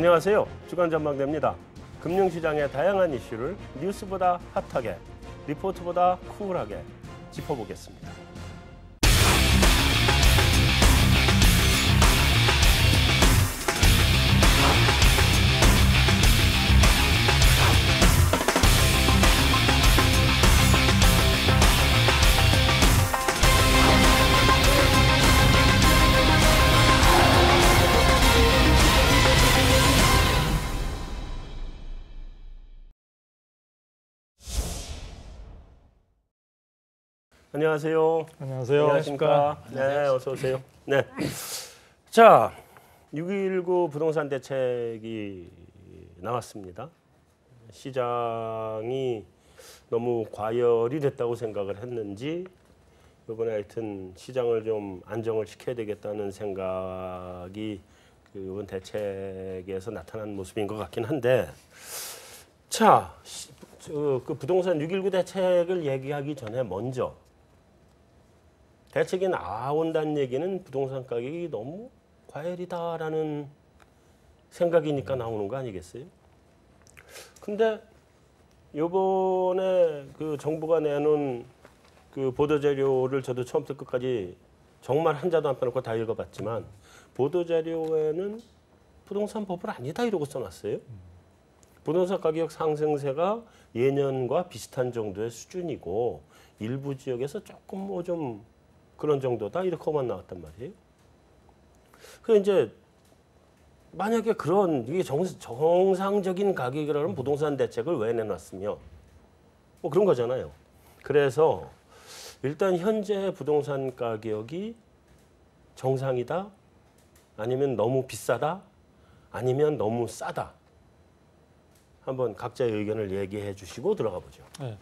안녕하세요. 주간 전망대입니다. 금융시장의 다양한 이슈를 뉴스보다 핫하게, 리포트보다 쿨하게 짚어보겠습니다. 안녕하세요. 안녕하세요. 안녕하십니까. 네, 어서 오세요. 네. 자, 6.19 부동산 대책이 나왔습니다. 시장이 너무 과열이 됐다고 생각을 했는지 이번에 하여튼 시장을 좀 안정을 시켜야 되겠다는 생각이 이번 대책에서 나타난 모습인 것 같긴 한데, 자, 그 부동산 6.19 대책을 얘기하기 전에 먼저 대책이 나온다는 얘기는 부동산 가격이 너무 과열이다라는 생각이니까 나오는 거 아니겠어요? 근데 요번에 그 정부가 내놓은 그 보도자료를 저도 처음부터 끝까지 정말 한자도 안 빼놓고 다 읽어봤지만 보도자료에는 부동산 버블 아니다 이러고 써놨어요. 부동산 가격 상승세가 예년과 비슷한 정도의 수준이고 일부 지역에서 조금 뭐 좀 그런 정도다 이렇게만 나왔단 말이에요. 그 이제 만약에 그런 이게 정상적인 가격이라는 부동산 대책을 왜 내놨으며 뭐 그런 거잖아요. 그래서 일단 현재 부동산 가격이 정상이다, 아니면 너무 비싸다, 아니면 너무 싸다. 한번 각자의 의견을 얘기해 주시고 들어가 보죠. 네.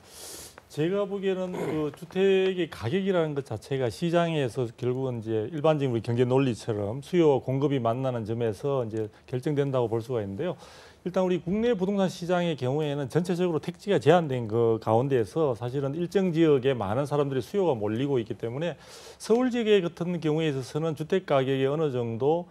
제가 보기에는 그 주택의 가격이라는 것 자체가 시장에서 결국은 이제 일반적인 우리 경제 논리처럼 수요와 공급이 만나는 점에서 이제 결정된다고 볼 수가 있는데요. 일단 우리 국내 부동산 시장의 경우에는 전체적으로 택지가 제한된 그 가운데에서 사실은 일정 지역에 많은 사람들의 수요가 몰리고 있기 때문에 서울 지역의 같은 경우에 있어서는 주택 가격이 어느 정도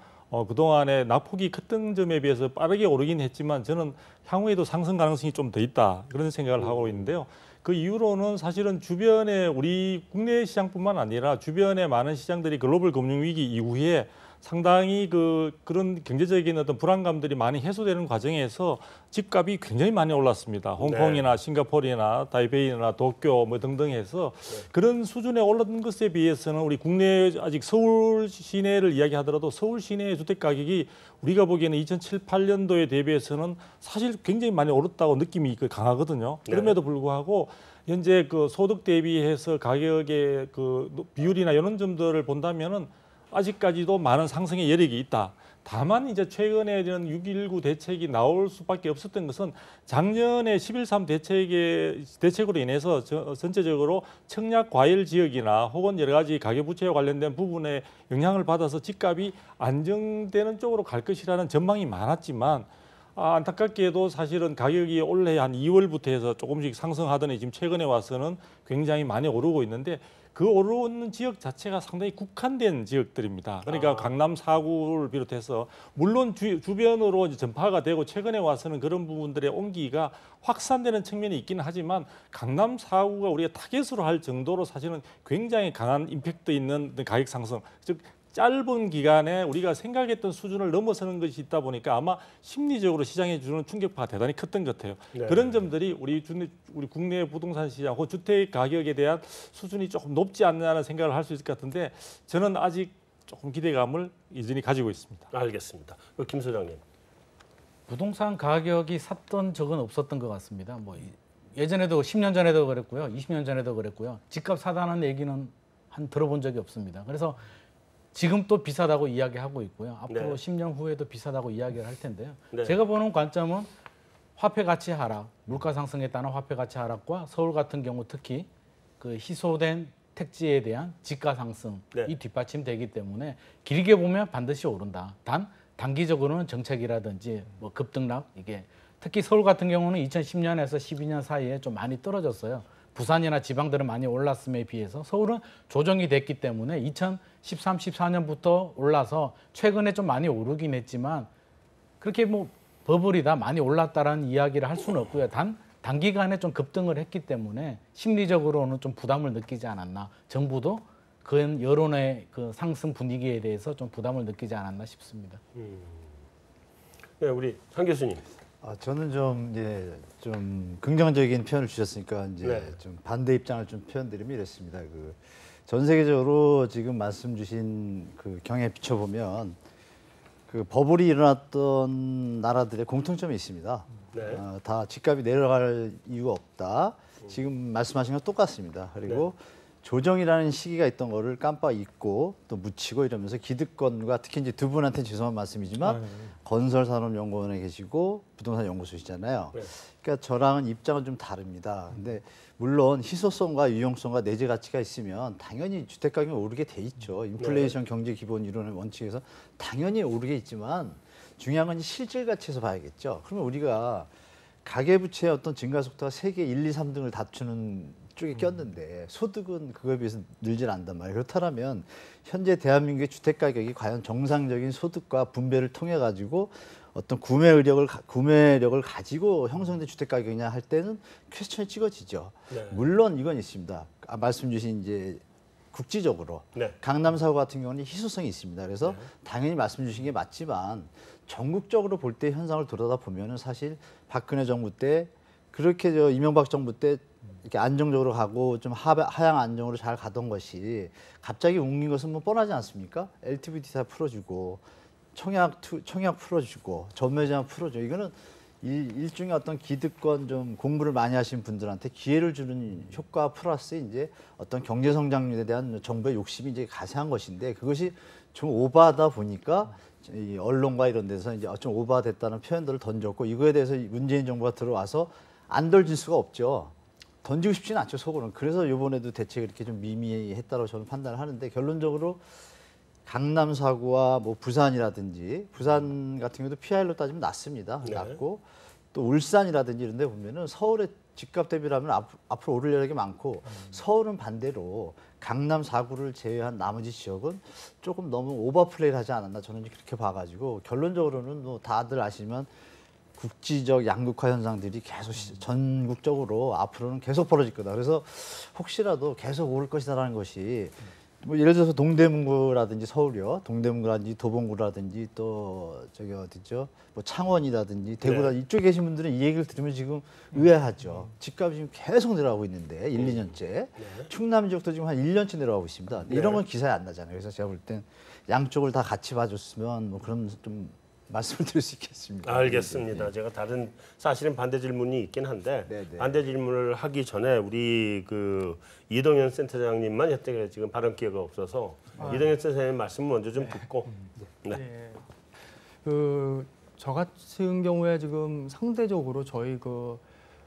그동안에 낙폭이 컸던 점에 비해서 빠르게 오르긴 했지만 저는 향후에도 상승 가능성이 좀 더 있다 그런 생각을 하고 있는데요. 그 이후로는 사실은 주변에 우리 국내 시장뿐만 아니라 주변의 많은 시장들이 글로벌 금융위기 이후에 상당히 그런 경제적인 어떤 불안감들이 많이 해소되는 과정에서 집값이 굉장히 많이 올랐습니다. 홍콩이나 싱가포르나 타이베이나 도쿄 뭐 등등 해서 그런 수준에 올랐던 것에 비해서는 우리 국내 아직 서울 시내를 이야기하더라도 서울 시내의 주택 가격이 우리가 보기에는 2007, 8년도에 대비해서는 사실 굉장히 많이 오랐다고 느낌이 강하거든요. 그럼에도 불구하고 현재 그 소득 대비해서 가격의 그 비율이나 이런 점들을 본다면은 아직까지도 많은 상승의 여력이 있다. 다만 이제 최근에 이런 6.19 대책이 나올 수밖에 없었던 것은 작년에 11.3 대책으로 인해서 전체적으로 청약 과열 지역이나 혹은 여러 가지 가계 부채와 관련된 부분에 영향을 받아서 집값이 안정되는 쪽으로 갈 것이라는 전망이 많았지만 안타깝게도 사실은 가격이 올해 한 2월부터 해서 조금씩 상승하더니 지금 최근에 와서는 굉장히 많이 오르고 있는데 그 오르는 지역 자체가 상당히 국한된 지역들입니다. 그러니까 강남 4구를 비롯해서 물론 주변으로 이제 전파가 되고 최근에 와서는 그런 부분들의 온기가 확산되는 측면이 있기는 하지만 강남 4구가 우리가 타겟으로 할 정도로 사실은 굉장히 강한 임팩트 있는 가격 상승, 즉 짧은 기간에 우리가 생각했던 수준을 넘어서는 것이 있다 보니까 아마 심리적으로 시장에 주는 충격파가 대단히 컸던 것 같아요. 네. 그런 점들이 우리 국내 부동산 시장 혹은 주택 가격에 대한 수준이 조금 높지 않냐는 생각을 할 수 있을 것 같은데 저는 아직 조금 기대감을 여전히 가지고 있습니다. 알겠습니다. 김 소장님. 부동산 가격이 샀던 적은 없었던 것 같습니다. 뭐 예전에도 10년 전에도 그랬고요. 20년 전에도 그랬고요. 집값 사다는 얘기는 들어본 적이 없습니다. 그래서 지금 또 비싸다고 이야기하고 있고요. 앞으로 10년 후에도 비싸다고 이야기를 할 텐데요. 제가 보는 관점은 화폐 가치 하락, 물가 상승에 따른 화폐 가치 하락과 서울 같은 경우 특히 그 희소된 택지에 대한 지가 상승이 뒷받침되기 때문에 길게 보면 반드시 오른다. 단 단기적으로는 정책이라든지 뭐 급등락 이게 특히 서울 같은 경우는 2010년에서 12년 사이에 좀 많이 떨어졌어요. 부산이나 지방들은 많이 올랐음에 비해서 서울은 조정이 됐기 때문에 2013, 14년부터 올라서 최근에 좀 많이 오르긴 했지만 그렇게 뭐 버블이 다 많이 올랐다라는 이야기를 할 수는 없고요. 단기간에 좀 급등을 했기 때문에 심리적으로는 좀 부담을 느끼지 않았나. 정부도 그 여론의 그 상승 분위기에 대해서 좀 부담을 느끼지 않았나 싶습니다. 네, 우리 한 교수님. 저는 좀 이제 좀 긍정적인 표현을 주셨으니까 이제 네. 좀 반대 입장을 좀 표현드리면 이렇습니다. 전 세계적으로 지금 말씀 주신 그 경향에 비춰보면 그 버블이 일어났던 나라들의 공통점이 있습니다. 네. 다 집값이 내려갈 이유가 없다. 지금 말씀하신 건 똑같습니다. 그리고 조정이라는 시기가 있던 거를 깜빡 잊고 또 묻히고 이러면서 기득권과 특히 이제 두 분한테 죄송한 말씀이지만 건설산업연구원에 계시고 부동산 연구소시잖아요. 네. 그러니까 저랑은 입장은 좀 다릅니다. 근데 물론 희소성과 유용성과 내재 가치가 있으면 당연히 주택 가격이 오르게 돼 있죠. 인플레이션 경제 기본 이론의 원칙에서 당연히 오르게 있지만 중요한 건 실질 가치에서 봐야겠죠. 그러면 우리가 가계부채의 어떤 증가 속도가 세계 1, 2, 3등을 다투는 쪽에 꼈는데 소득은 그거에 비해서 늘질 않단 말이에요. 그렇다면 현재 대한민국의 주택 가격이 과연 정상적인 소득과 분배를 통해 가지고 어떤 구매력을 가지고 형성된 주택 가격이냐 할 때는 퀘스천이 찍어지죠. 네. 물론 이건 있습니다. 말씀 주신 이제 국지적으로 네. 강남 사고 같은 경우는 희소성이 있습니다. 그래서 당연히 말씀 주신 게 맞지만 전국적으로 볼 때 현상을 돌아다 보면은 사실 박근혜 정부 때 그렇게 이명박 정부 때 이렇게 안정적으로 가고 좀 하향 안정으로 잘 가던 것이 갑자기 웅긴 것은 뭐 뻔하지 않습니까? LTV 다 풀어주고 청약 풀어주고 전매제한 풀어주고 이거는 일종의 어떤 기득권 좀 공부를 많이 하신 분들한테 기회를 주는 효과 플러스 이제 어떤 경제 성장률에 대한 정부의 욕심이 이제 가세한 것인데 그것이 좀 오버하다 보니까 이 언론과 이런 데서 이제 좀 오버됐다는 표현들을 던졌고 이거에 대해서 문재인 정부가 들어와서 안 던질 수가 없죠. 던지고 싶지는 않죠, 속으로는. 그래서 이번에도 대책이 이렇게 좀 미미했다고 저는 판단을 하는데 결론적으로 강남 사고와 뭐 부산이라든지 부산 같은 경우도 PR로 따지면 낮습니다. 네. 낮고 또 울산이라든지 이런 데 보면은 서울의 집값 대비라면 앞으로 오를 여력이 많고 서울은 반대로 강남 4구를 제외한 나머지 지역은 조금 너무 오버플레이를 하지 않았나 저는 그렇게 봐가지고 결론적으로는 뭐 다들 아시면 국지적 양극화 현상들이 계속 전국적으로 앞으로는 계속 벌어질 거다. 그래서 혹시라도 계속 오를 것이다라는 것이 뭐 예를 들어서 동대문구라든지 서울이요, 동대문구라든지 도봉구라든지 또 저기 어디죠, 뭐 창원이라든지 대구라든지 이쪽에 계신 분들은 이 얘기를 들으면 지금 의아하죠. 집값이 지금 계속 내려가고 있는데 1, 2년째 충남 지역도 지금 한 1년째 내려가고 있습니다. 근데 이런 건 기사에 안 나잖아요. 그래서 제가 볼 땐 양쪽을 다 같이 봐줬으면 뭐 그런 좀 말씀을 드릴 수 있겠습니다. 알겠습니다. 제가 다른 사실은 반대 질문이 있긴 한데 네네. 반대 질문을 하기 전에 우리 그 이동현 센터장님만 여태 지금 발언 기회가 없어서 이동현 센터장님 말씀 먼저 좀 듣고. 네. 네. 저 같은 경우에 지금 상대적으로 저희 그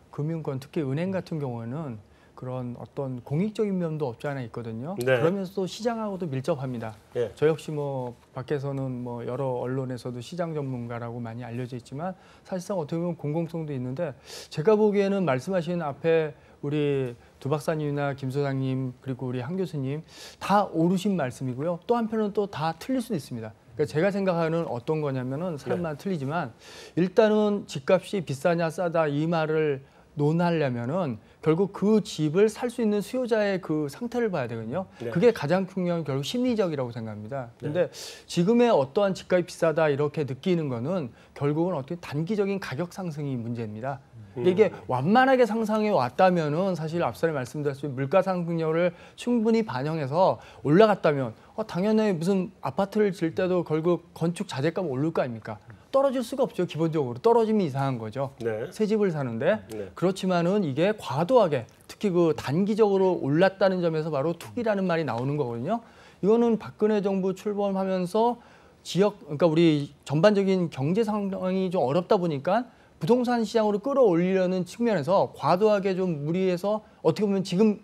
금융권 특히 은행 같은 경우에는 그런 어떤 공익적인 면도 없지 않아 있거든요. 네. 그러면서 또 시장하고도 밀접합니다. 예. 저 역시 뭐 밖에서는 뭐 여러 언론에서도 시장 전문가라고 많이 알려져 있지만 사실상 어떻게 보면 공공성도 있는데 제가 보기에는 말씀하신 앞에 우리 두 박사님이나 김 소장님 그리고 우리 한 교수님 다 옳으신 말씀이고요. 또 한편은 또 다 틀릴 수도 있습니다. 그러니까 제가 생각하는 어떤 거냐면은 사람마다 틀리지만 일단은 집값이 비싸냐 싸다 이 말을 논하려면은 결국 그 집을 살 수 있는 수요자의 그 상태를 봐야 되거든요. 네. 그게 가장 중요한 결국 심리적이라고 생각합니다. 근데 지금의 어떠한 집값이 비싸다 이렇게 느끼는 거는 결국은 어떻게 단기적인 가격 상승이 문제입니다. 근데 이게 완만하게 상승해 왔다면은 사실 앞서 말씀드렸듯이 물가 상승률을 충분히 반영해서 올라갔다면 당연히 무슨 아파트를 질 때도 결국 건축 자재값 오를 거 아닙니까? 떨어질 수가 없죠. 기본적으로 떨어지면 이상한 거죠. 네. 새 집을 사는데 네. 그렇지만은 이게 과도하게 특히 그 단기적으로 올랐다는 점에서 바로 투기라는 말이 나오는 거거든요. 이거는 박근혜 정부 출범하면서 지역 그러니까 우리 전반적인 경제 상황이 좀 어렵다 보니까 부동산 시장으로 끌어올리려는 측면에서 과도하게 좀 무리해서 어떻게 보면 지금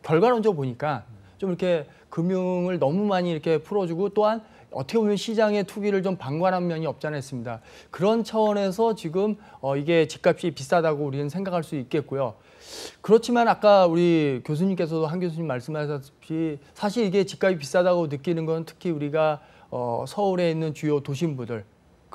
결과론적으로 보니까 좀 이렇게 금융을 너무 많이 이렇게 풀어주고 또한 어떻게 보면 시장의 투기를 좀 방관한 면이 없지 않아 있습니다. 그런 차원에서 지금 이게 집값이 비싸다고 우리는 생각할 수 있겠고요. 그렇지만 아까 우리 교수님께서도 한 교수님 말씀하셨다시피 사실 이게 집값이 비싸다고 느끼는 건 특히 우리가 서울에 있는 주요 도심부들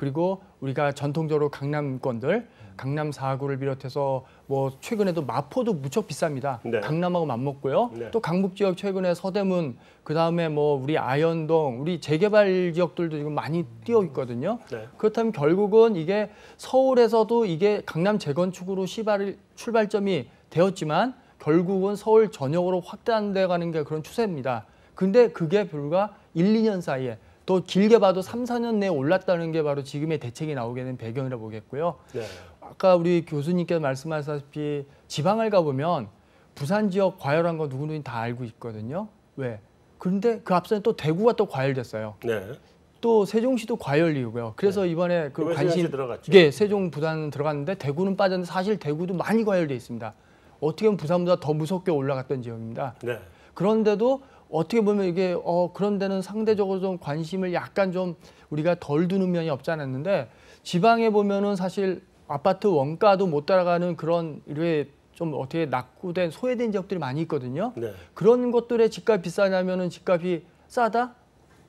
그리고 우리가 전통적으로 강남권들, 강남 4구를 비롯해서 뭐 최근에도 마포도 무척 비쌉니다. 네. 강남하고 맞먹고요. 네. 또 강북 지역 최근에 서대문, 그다음에 뭐 우리 아현동, 우리 재개발 지역들도 지금 많이 뛰어 있거든요. 네. 그렇다면 결국은 이게 서울에서도 이게 강남 재건축으로 출발점이 되었지만 결국은 서울 전역으로 확대돼 가는 게 그런 추세입니다. 근데 그게 불과 1, 2년 사이에 또 길게 봐도 3, 4년 내에 올랐다는 게 바로 지금의 대책이 나오게 된 배경이라 보겠고요. 네. 아까 우리 교수님께서 말씀하셨다시피 지방을 가보면 부산 지역 과열한 거 누구누구 다 알고 있거든요. 왜? 그런데 그 앞서는 또 대구가 또 과열됐어요. 네. 또 세종시도 과열이고요. 그래서 이번에 그 이번에 관심 세종시 들어갔죠. 예, 세종 부산 들어갔는데 대구는 빠졌는데 사실 대구도 많이 과열돼 있습니다. 어떻게 보면 부산보다 더 무섭게 올라갔던 지역입니다. 네. 그런데도 어떻게 보면 이게 그런 데는 상대적으로 좀 관심을 약간 좀 우리가 덜 두는 면이 없지 않았는데 지방에 보면은 사실 아파트 원가도 못 따라가는 그런 이렇게 좀 어떻게 낙후된 소외된 지역들이 많이 있거든요. 네. 그런 것들의 집값 비싸냐면은 집값이 싸다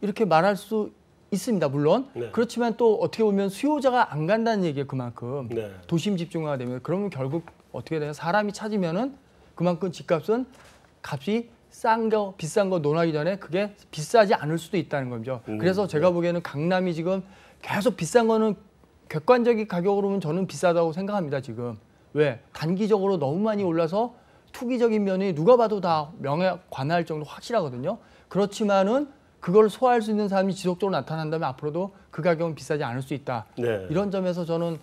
이렇게 말할 수 있습니다. 물론 네. 그렇지만 또 어떻게 보면 수요자가 안 간다는 얘기예요. 그만큼 네. 도심 집중화가 되면 그러면 결국 어떻게 돼요? 사람이 찾으면은 그만큼 집값은 값이 싼 거 비싼 거 논하기 전에 그게 비싸지 않을 수도 있다는 거죠. 그래서 제가 보기에는 강남이 지금 계속 비싼 거는 객관적인 가격으로 보면 저는 비싸다고 생각합니다. 지금 왜 단기적으로 너무 많이 올라서 투기적인 면이 누가 봐도 다 명예 관할 정도 확실하거든요. 그렇지만은 그걸 소화할 수 있는 사람이 지속적으로 나타난다면 앞으로도 그 가격은 비싸지 않을 수 있다. 네. 이런 점에서 저는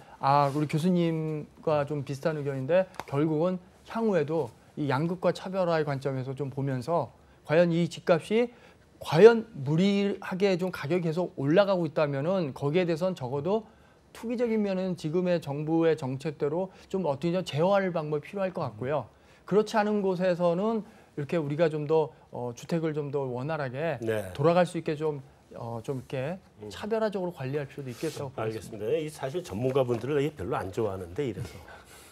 우리 교수님과 좀 비슷한 의견인데 결국은 향후에도 이 양극화 차별화의 관점에서 좀 보면서 과연 이 집값이 과연 무리하게 좀 가격이 계속 올라가고 있다면은 거기에 대해서는 적어도 투기적인 면은 지금의 정부의 정책대로 좀 어떻게 제어할 방법이 필요할 것 같고요. 그렇지 않은 곳에서는 이렇게 우리가 좀 더 주택을 좀 더 원활하게 네. 돌아갈 수 있게 좀 이렇게 차별화적으로 관리할 필요도 있겠다고 보겠습니다. 알겠습니다. 이 사실 전문가분들을 별로 안 좋아하는데 이래서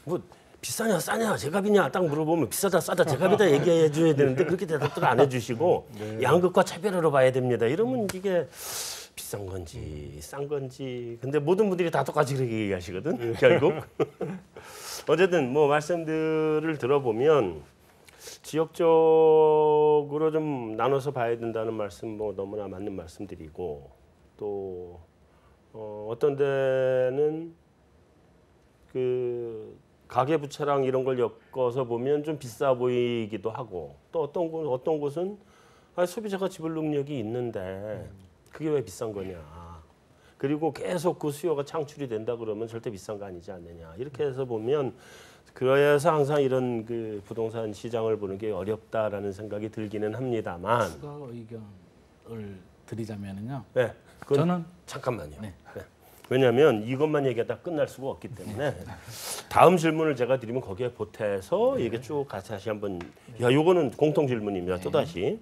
뭐 비싸냐 싸냐 제값이냐 딱 물어보면 비싸다 싸다 제값이다 얘기해 줘야 되는데 그렇게 대답들 안 해주시고 양극화 차별화로 봐야 됩니다. 이러면 이게 비싼 건지 싼 건지 근데 모든 분들이 다 똑같이 그렇게 얘기하시거든 결국. 어쨌든 뭐 말씀들을 들어보면 지역적으로 좀 나눠서 봐야 된다는 말씀 뭐 너무나 맞는 말씀드리고 또 어떤 데는 그 가계부채랑 이런 걸 엮어서 보면 좀 비싸 보이기도 하고 또 어떤 곳은 소비자가 지불 능력이 있는데 그게 왜 비싼 거냐. 그리고 계속 그 수요가 창출이 된다 그러면 절대 비싼 거 아니지 않느냐. 이렇게 해서 보면 그래서 항상 이런 그 부동산 시장을 보는 게 어렵다라는 생각이 들기는 합니다만. 추가 의견을 드리자면요. 네, 저는 잠깐만요. 네. 네. 왜냐하면 이것만 얘기하다 끝날 수가 없기 때문에 다음 질문을 제가 드리면 거기에 보태서 이게 쭉 다시 한번 요거는 공통 질문입니다. 또 다시.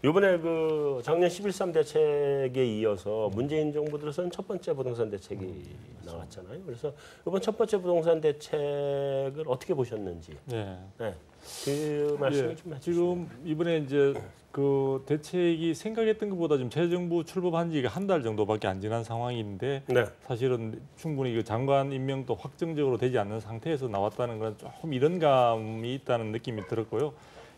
이번에 그 작년 11.3 대책에 이어서 문재인 정부 들어서는 첫 번째 부동산 대책이 나왔잖아요. 그래서 이번 첫 번째 부동산 대책을 어떻게 보셨는지. 네. 네. 그 말씀을 좀 해주시죠. 지금 이번에 이제 그 대책이 생각했던 것보다 좀 새 정부 출범한 지가 한 달 정도밖에 안 지난 상황인데 네. 사실은 충분히 그 장관 임명도 확정적으로 되지 않는 상태에서 나왔다는 건 조금 이런감이 있다는 느낌이 들었고요.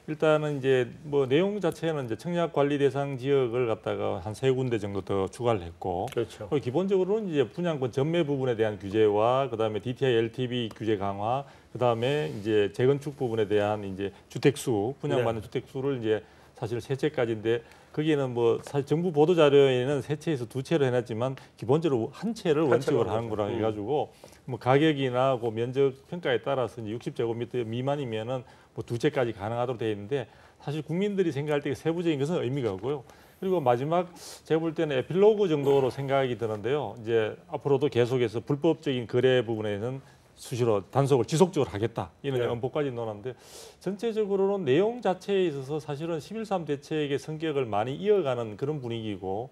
일단은 이제 뭐 내용 자체는 이제 청약 관리 대상 지역을 갖다가 한 3군데 정도 더 추가를 했고, 그렇죠. 그리고 기본적으로는 이제 분양권 전매 부분에 대한 규제와 그다음에 DTI, LTV 규제 강화, 그다음에 이제 재건축 부분에 대한 이제 주택수 분양받는 주택수를 이제 사실 3채까지인데 거기에는 뭐 사실 정부 보도 자료에는 3채에서 2채로 해놨지만 기본적으로 한 채를 원칙으로 하는 거라 해가지고 뭐 가격이나 그 면적 평가에 따라서 이제 60제곱미터 미만이면은 뭐 2채까지 가능하도록 되어 있는데 사실 국민들이 생각할 때 세부적인 것은 의미가 없고요. 그리고 마지막 제가 볼 때는 에필로그 정도로 생각이 드는데요. 이제 앞으로도 계속해서 불법적인 거래 부분에는 수시로 단속을 지속적으로 하겠다. 이런 엄포까지 넣었는데 전체적으로는 내용 자체에 있어서 사실은 11.3 대책의 성격을 많이 이어가는 그런 분위기고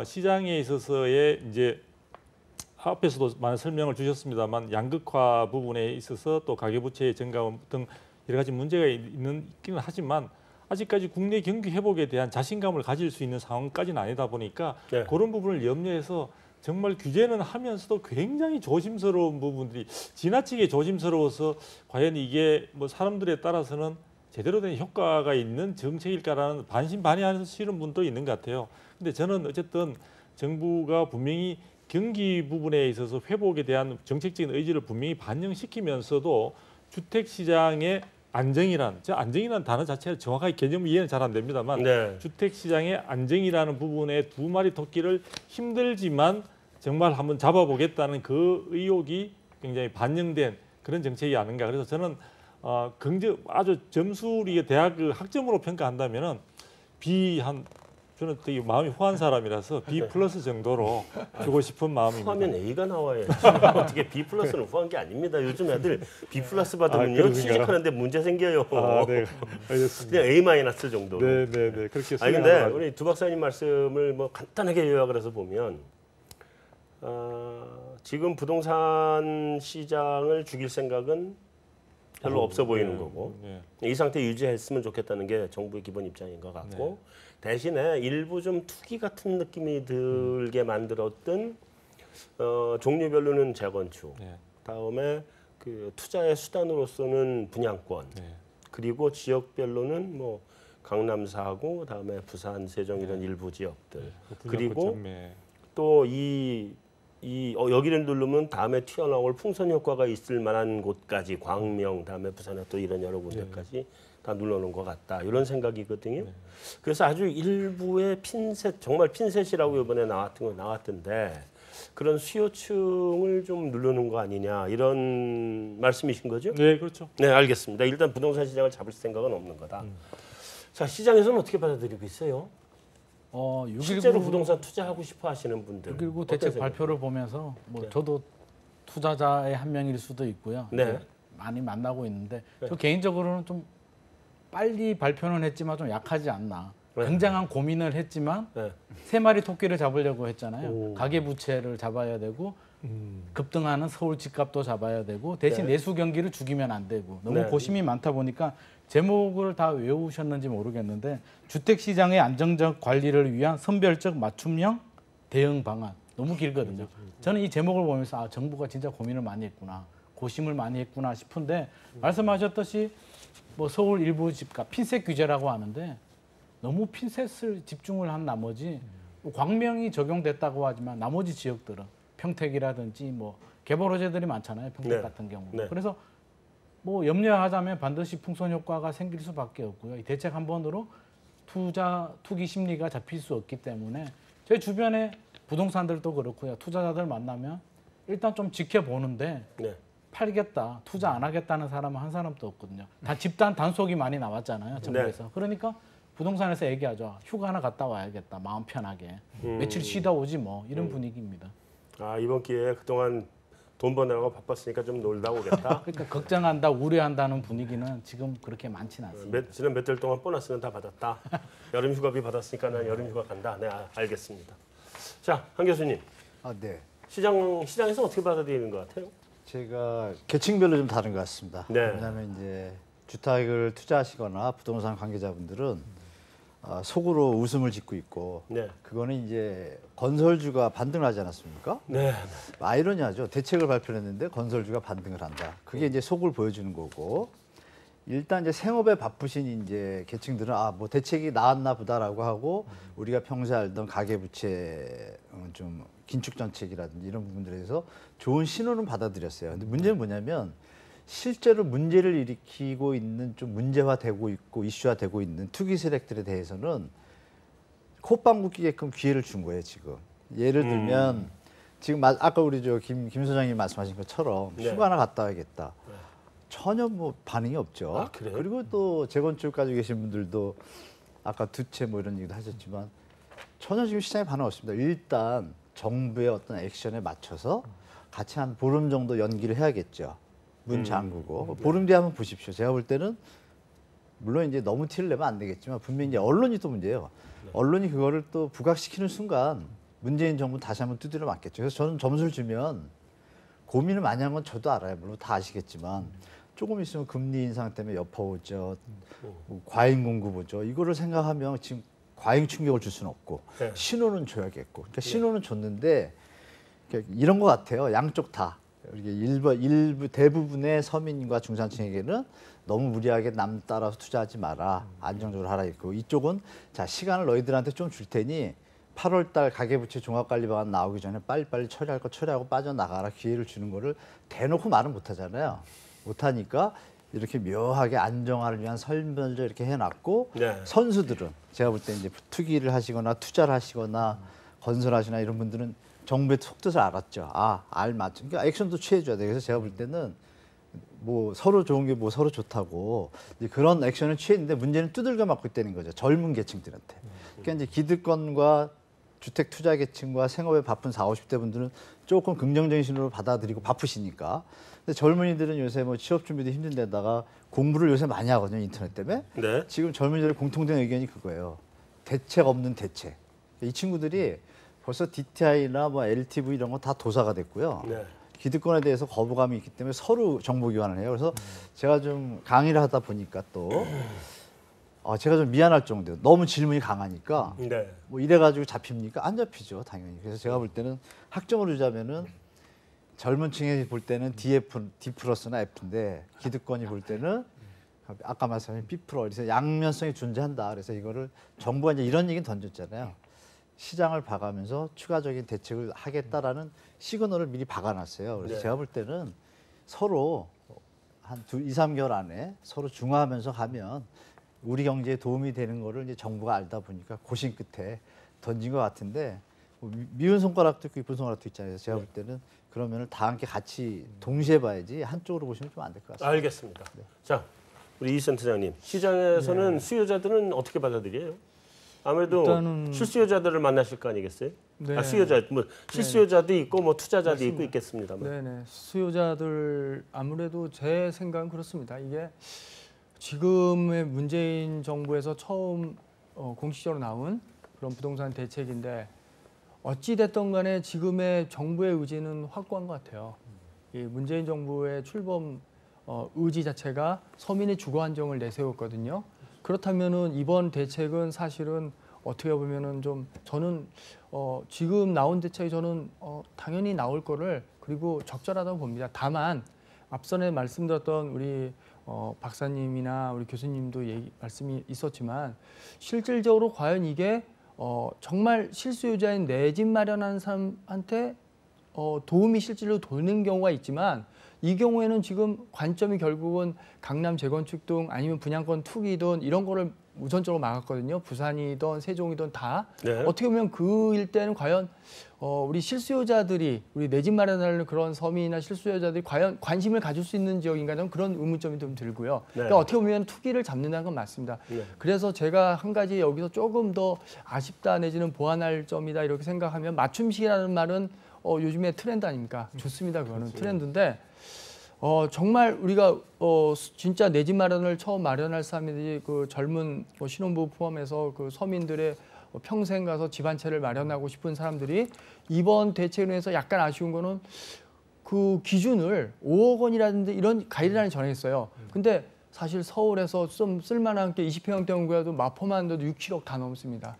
시장에 있어서의 이제 앞에서도 많은 설명을 주셨습니다만 양극화 부분에 있어서 또 가계부채의 증가 등 여러 가지 문제가 있기는 하지만 아직까지 국내 경기 회복에 대한 자신감을 가질 수 있는 상황까지는 아니다 보니까 그런 부분을 염려해서 정말 규제는 하면서도 굉장히 조심스러운 부분들이 지나치게 조심스러워서 과연 이게 뭐 사람들에 따라서는 제대로 된 효과가 있는 정책일까라는 반신반의하시는 분도 있는 것 같아요. 근데 저는 어쨌든 정부가 분명히 경기 부분에 있어서 회복에 대한 정책적인 의지를 분명히 반영시키면서도 주택 시장의 안정이란 단어 자체가 정확하게 개념 이해는 잘 안 됩니다만 네. 주택 시장의 안정이라는 부분에 두 마리 토끼를 힘들지만 정말 한번 잡아보겠다는 그 의욕이 굉장히 반영된 그런 정책이 아닌가. 그래서 저는 아주 점수리 대학 그 학점으로 평가한다면은 저는 되게 마음이 후한 사람이라서 B 플러스 정도로 주고 싶은 마음입니다. 후하면 A가 나와야지. 어떻게 B 플러스는 후한 게 아닙니다. 요즘 애들 B 플러스 받으면요 그러신가요? 취직하는데 문제 생겨요. 네, 알겠습니다. 그냥 A 마이너스 정도로. 네, 그렇게. 아니 근데 우리 두 박사님 말씀을 뭐 간단하게 요약을 해서 보면 지금 부동산 시장을 죽일 생각은 별로 없어 보이는 거고 네. 이 상태 유지했으면 좋겠다는 게 정부의 기본 입장인 것 같고 대신에 일부 좀 투기 같은 느낌이 들게 만들었던 종류별로는 재건축, 다음에 그 투자의 수단으로서는 분양권, 그리고 지역별로는 뭐 강남사하고 다음에 부산, 세종 이런 일부 지역들, 그리고 또 여기를 누르면 다음에 튀어나올 풍선 효과가 있을 만한 곳까지 광명, 다음에 부산에 또 이런 여러 군데까지 다 눌러놓은 것 같다 이런 생각이거든요. 그래서 아주 일부의 핀셋, 정말 핀셋이라고 이번에 나왔던데 그런 수요층을 좀 누르는 거 아니냐 이런 말씀이신 거죠? 네, 그렇죠. 네, 알겠습니다. 일단 부동산 시장을 잡을 생각은 없는 거다. 자, 시장에서는 어떻게 받아들이고 있어요? 6.19 실제로 부동산 투자하고 싶어 하시는 분들 6.19 대책 발표를 보면서 뭐 저도 투자자의 한 명일 수도 있고요. 네. 많이 만나고 있는데 저 개인적으로는 좀 빨리 발표는 했지만 좀 약하지 않나. 굉장한 고민을 했지만 세 마리 토끼를 잡으려고 했잖아요. 가계부채를 잡아야 되고 급등하는 서울 집값도 잡아야 되고 대신 내수 경기를 죽이면 안 되고 너무 고심이 많다 보니까 제목을 다 외우셨는지 모르겠는데 주택시장의 안정적 관리를 위한 선별적 맞춤형 대응 방안. 너무 길거든요. 저는 이 제목을 보면서 정부가 진짜 고민을 많이 했구나. 고심을 많이 했구나 싶은데 말씀하셨듯이 뭐 서울 일부 집값 핀셋 규제라고 하는데 너무 핀셋을 집중을 한 나머지 광명이 적용됐다고 하지만 나머지 지역들은 평택이라든지 뭐 개발 호재들이 많잖아요. 평택 같은 경우. 그래서 뭐 염려하자면 반드시 풍선 효과가 생길 수밖에 없고요. 이 대책 한 번으로 투기 심리가 잡힐 수 없기 때문에 제 주변에 부동산들도 그렇고요. 투자자들 만나면 일단 좀 지켜보는데 팔겠다, 투자 안 하겠다는 사람은 한 사람도 없거든요. 다 집단 단속이 많이 나왔잖아요. 정부에서. 그러니까 부동산에서 얘기하죠. 휴가 하나 갔다 와야겠다. 마음 편하게. 며칠 쉬다 오지 뭐. 이런 분위기입니다. 이번 기회에 그동안 돈 버느라고 바빴으니까 좀 놀다 오겠다. 그러니까 걱정한다, 우려한다는 분위기는 지금 그렇게 많지는 않습니다. 지난 몇 달 동안 보너스는 다 받았다. 여름 휴가비 받았으니까 난 여름 휴가 간다. 네, 알겠습니다. 자, 한 교수님. 네. 시장에서 어떻게 받아들이는 것 같아요? 제가 계층별로 좀 다른 것 같습니다. 네. 왜냐하면 이제 주택을 투자하시거나 부동산 관계자분들은 속으로 웃음을 짓고 있고 그거는 이제 건설주가 반등을 하지 않았습니까? 네. 아이러니하죠. 대책을 발표했는데 건설주가 반등을 한다. 그게 이제 속을 보여주는 거고 일단 이제 생업에 바쁘신 이제 계층들은 뭐 대책이 나왔나 보다라고 하고 우리가 평소에 알던 가계부채 좀 긴축 정책이라든지 이런 부분들에서 좋은 신호는 받아들였어요. 근데 문제는 뭐냐면 실제로 문제를 일으키고 있는 좀 문제화되고 있고 이슈화되고 있는 투기 세력들에 대해서는 콧방귀 끼게끔 기회를 준 거예요 지금. 예를 들면 지금 아까 우리 김 소장님 말씀하신 것처럼 휴가 하나 갔다 와야겠다. 전혀 뭐 반응이 없죠. 그래요? 그리고 또 재건축 가지고 계신 분들도 아까 두 채 뭐 이런 얘기도 하셨지만 전혀 지금 시장에 반응 없습니다. 일단 정부의 어떤 액션에 맞춰서 같이 한 보름 정도 연기를 해야겠죠. 문 잠그고 보름 뒤에 한번 보십시오. 제가 볼 때는 물론 이제 너무 티를 내면 안 되겠지만 분명히 이제 언론이 또 문제예요. 언론이 그거를 또 부각시키는 순간 문재인 정부 다시 한번 두드려 맞겠죠. 그래서 저는 점수를 주면 고민을 많이 한 건 저도 알아요. 물론 다 아시겠지만 조금 있으면 금리 인상 때문에 여파 오죠. 과잉 공급 오죠. 이거를 생각하면 지금 과잉 충격을 줄 수는 없고 신호는 줘야겠고. 그러니까 신호는 줬는데 그러니까 이런 것 같아요. 양쪽 다. 이게 일부 대부분의 서민과 중산층에게는 너무 무리하게 남 따라서 투자하지 마라. 안정적으로 하라 있고 이쪽은 자 시간을 너희들한테 좀 줄 테니 8월달 가계부채 종합관리방안 나오기 전에 빨리빨리 처리할 거 처리하고 빠져나가라 기회를 주는 거를 대놓고 말은 못하잖아요. 못하니까 이렇게 묘하게 안정화를 위한 설명을 이렇게 해놨고 네. 선수들은 제가 볼 때 이제 투기를 하시거나 투자를 하시거나 건설하시나 이런 분들은 정부의 속뜻을 알았죠. 알맞죠. 그러니까 액션도 취해줘야 돼요. 그래서 제가 볼 때는 뭐 서로 좋은 게 뭐 서로 좋다고 이제 그런 액션을 취했는데 문제는 두들겨 맞고 있다는 거죠. 젊은 계층들한테. 그러니까 이제 기득권과 주택 투자 계층과 생업에 바쁜 40, 50대 분들은 조금 긍정적인 신호로 받아들이고 바쁘시니까. 근데 젊은이들은 요새 뭐 취업 준비도 힘든 데다가 공부를 요새 많이 하거든요. 인터넷 때문에. 네. 지금 젊은이들의 공통된 의견이 그거예요. 대책 없는 대책. 이 친구들이 벌써 DTI나 뭐 LTV 이런 거 다 도사가 됐고요. 네. 기득권에 대해서 거부감이 있기 때문에 서로 정보 교환을 해요. 그래서 제가 좀 강의를 하다 보니까 또 제가 좀 미안할 정도예요. 너무 질문이 강하니까 네. 뭐 이래가지고 잡힙니까? 안 잡히죠, 당연히. 그래서 제가 볼 때는 학점으로 주자면은 젊은 층이 볼 때는 D 플러스나 F인데 기득권이 볼 때는 아까 말씀하신 B 플러. 그래서 양면성이 존재한다. 그래서 이거를 정부가 이제 이런 얘기는 던졌잖아요. 시장을 봐가면서 추가적인 대책을 하겠다라는 시그널을 미리 박아놨어요. 그래서 네. 제가 볼 때는 서로 한 2, 3개월 안에 서로 중화하면서 가면 우리 경제에 도움이 되는 거를 이제 정부가 알다 보니까 고심 끝에 던진 것 같은데 뭐 미운 손가락도 있고 이쁜 손가락도 있잖아요. 그래서 제가 볼 때는 그러면은 다 함께 같이 동시에 봐야지 한쪽으로 보시면 좀 안 될 것 같습니다. 알겠습니다. 자, 우리 이 센터장님, 시장에서는 수요자들은 어떻게 받아들여요? 아무래도 일단은- 실수요자들을 만나실 거 아니겠어요? 네. 수요자, 뭐 실수요자도 있고 뭐 투자자도 있고 있겠습니다만. 네네. 수요자들 아무래도 제 생각은 그렇습니다. 이게 지금의 문재인 정부에서 처음 공식적으로 나온 그런 부동산 대책인데 어찌 됐든 간에 지금의 정부의 의지는 확고한 것 같아요. 이 문재인 정부의 출범 의지 자체가 서민의 주거 안정을 내세웠거든요. 그렇다면은 이번 대책은 사실은 어떻게 보면은 좀 저는 지금 나온 대책이 저는 당연히 나올 거를 그리고 적절하다고 봅니다. 다만 앞선에 말씀드렸던 우리 박사님이나 우리 교수님도 말씀이 있었지만 실질적으로 과연 이게 정말 실수요자인 내 집 마련하는 사람한테 도움이 실질로 되는 경우가 있지만 이 경우에는 지금 관점이 결국은 강남 재건축 등 아니면 분양권 투기든 이런 거를 우선적으로 막았거든요. 부산이든 세종이든 다. 네. 어떻게 보면 그 일대는 과연 우리 실수요자들이 우리 내 집 마련하는 그런 서민이나 실수요자들이 과연 관심을 가질 수 있는 지역인가 좀 그런 의문점이 좀 들고요. 네. 그러니까 어떻게 보면 투기를 잡는다는 건 맞습니다. 네. 그래서 제가 한 가지 여기서 조금 더 아쉽다 내지는 보완할 점이다 이렇게 생각하면 맞춤식이라는 말은 요즘에 트렌드 아닙니까? 좋습니다. 그거는 트렌드인데 정말 우리가 진짜 내 집 마련을 처음 마련할 사람들이 그 젊은 신혼부부 포함해서 그 서민들의 평생 가서 집 한 채를 마련하고 싶은 사람들이 이번 대책으로 해서 약간 아쉬운 거는 그 기준을 5억 원이라든지 이런 가이드라인을 정했어요. 근데 사실 서울에서 좀 쓸만한 게 20평형대 구해도 마포만 해도 6, 7억 다 넘습니다.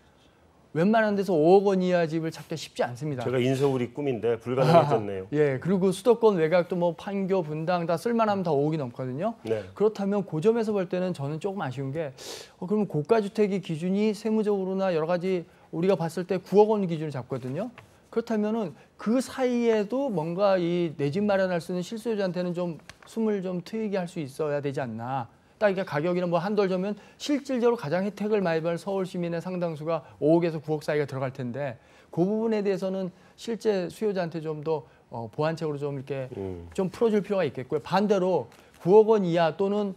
웬만한 데서 5억 원 이하 집을 찾기가 쉽지 않습니다. 제가 인서울이 꿈인데 불가능해졌네요. 예, 그리고 수도권 외곽도 뭐 판교, 분당 다 쓸만하면 다 5억이 넘거든요. 네. 그렇다면 그 점에서 볼 때는 저는 조금 아쉬운 게 그러면 고가 주택의 기준이 세무적으로나 여러 가지 우리가 봤을 때 9억 원 기준을 잡거든요. 그렇다면은 그 사이에도 뭔가 이 내 집 마련할 수 있는 실수요자한테는 좀 숨을 좀 트이게 할 수 있어야 되지 않나. 딱 이게 가격이나 뭐 한돌 저면 실질적으로 가장 혜택을 많이 받을 서울 시민의 상당수가 5억에서 9억 사이가 들어갈 텐데 그 부분에 대해서는 실제 수요자한테 좀 더 보완책으로 좀 이렇게 좀 풀어줄 필요가 있겠고요. 반대로 9억 원 이하 또는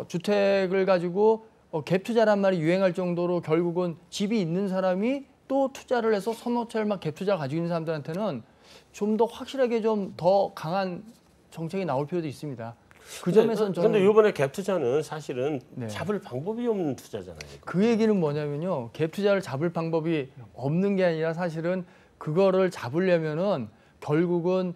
주택을 가지고 갭 투자란 말이 유행할 정도로 결국은 집이 있는 사람이 또 투자를 해서 서너 채를 막 갭 투자 가지고 있는 사람들한테는 좀 더 확실하게 좀 더 강한 정책이 나올 필요도 있습니다. 그 점에서는 저는 근데 이번에 갭 투자는 사실은 네. 잡을 방법이 없는 투자잖아요. 그 얘기는 뭐냐면요. 갭 투자를 잡을 방법이 없는 게 아니라 사실은 그거를 잡으려면은 결국은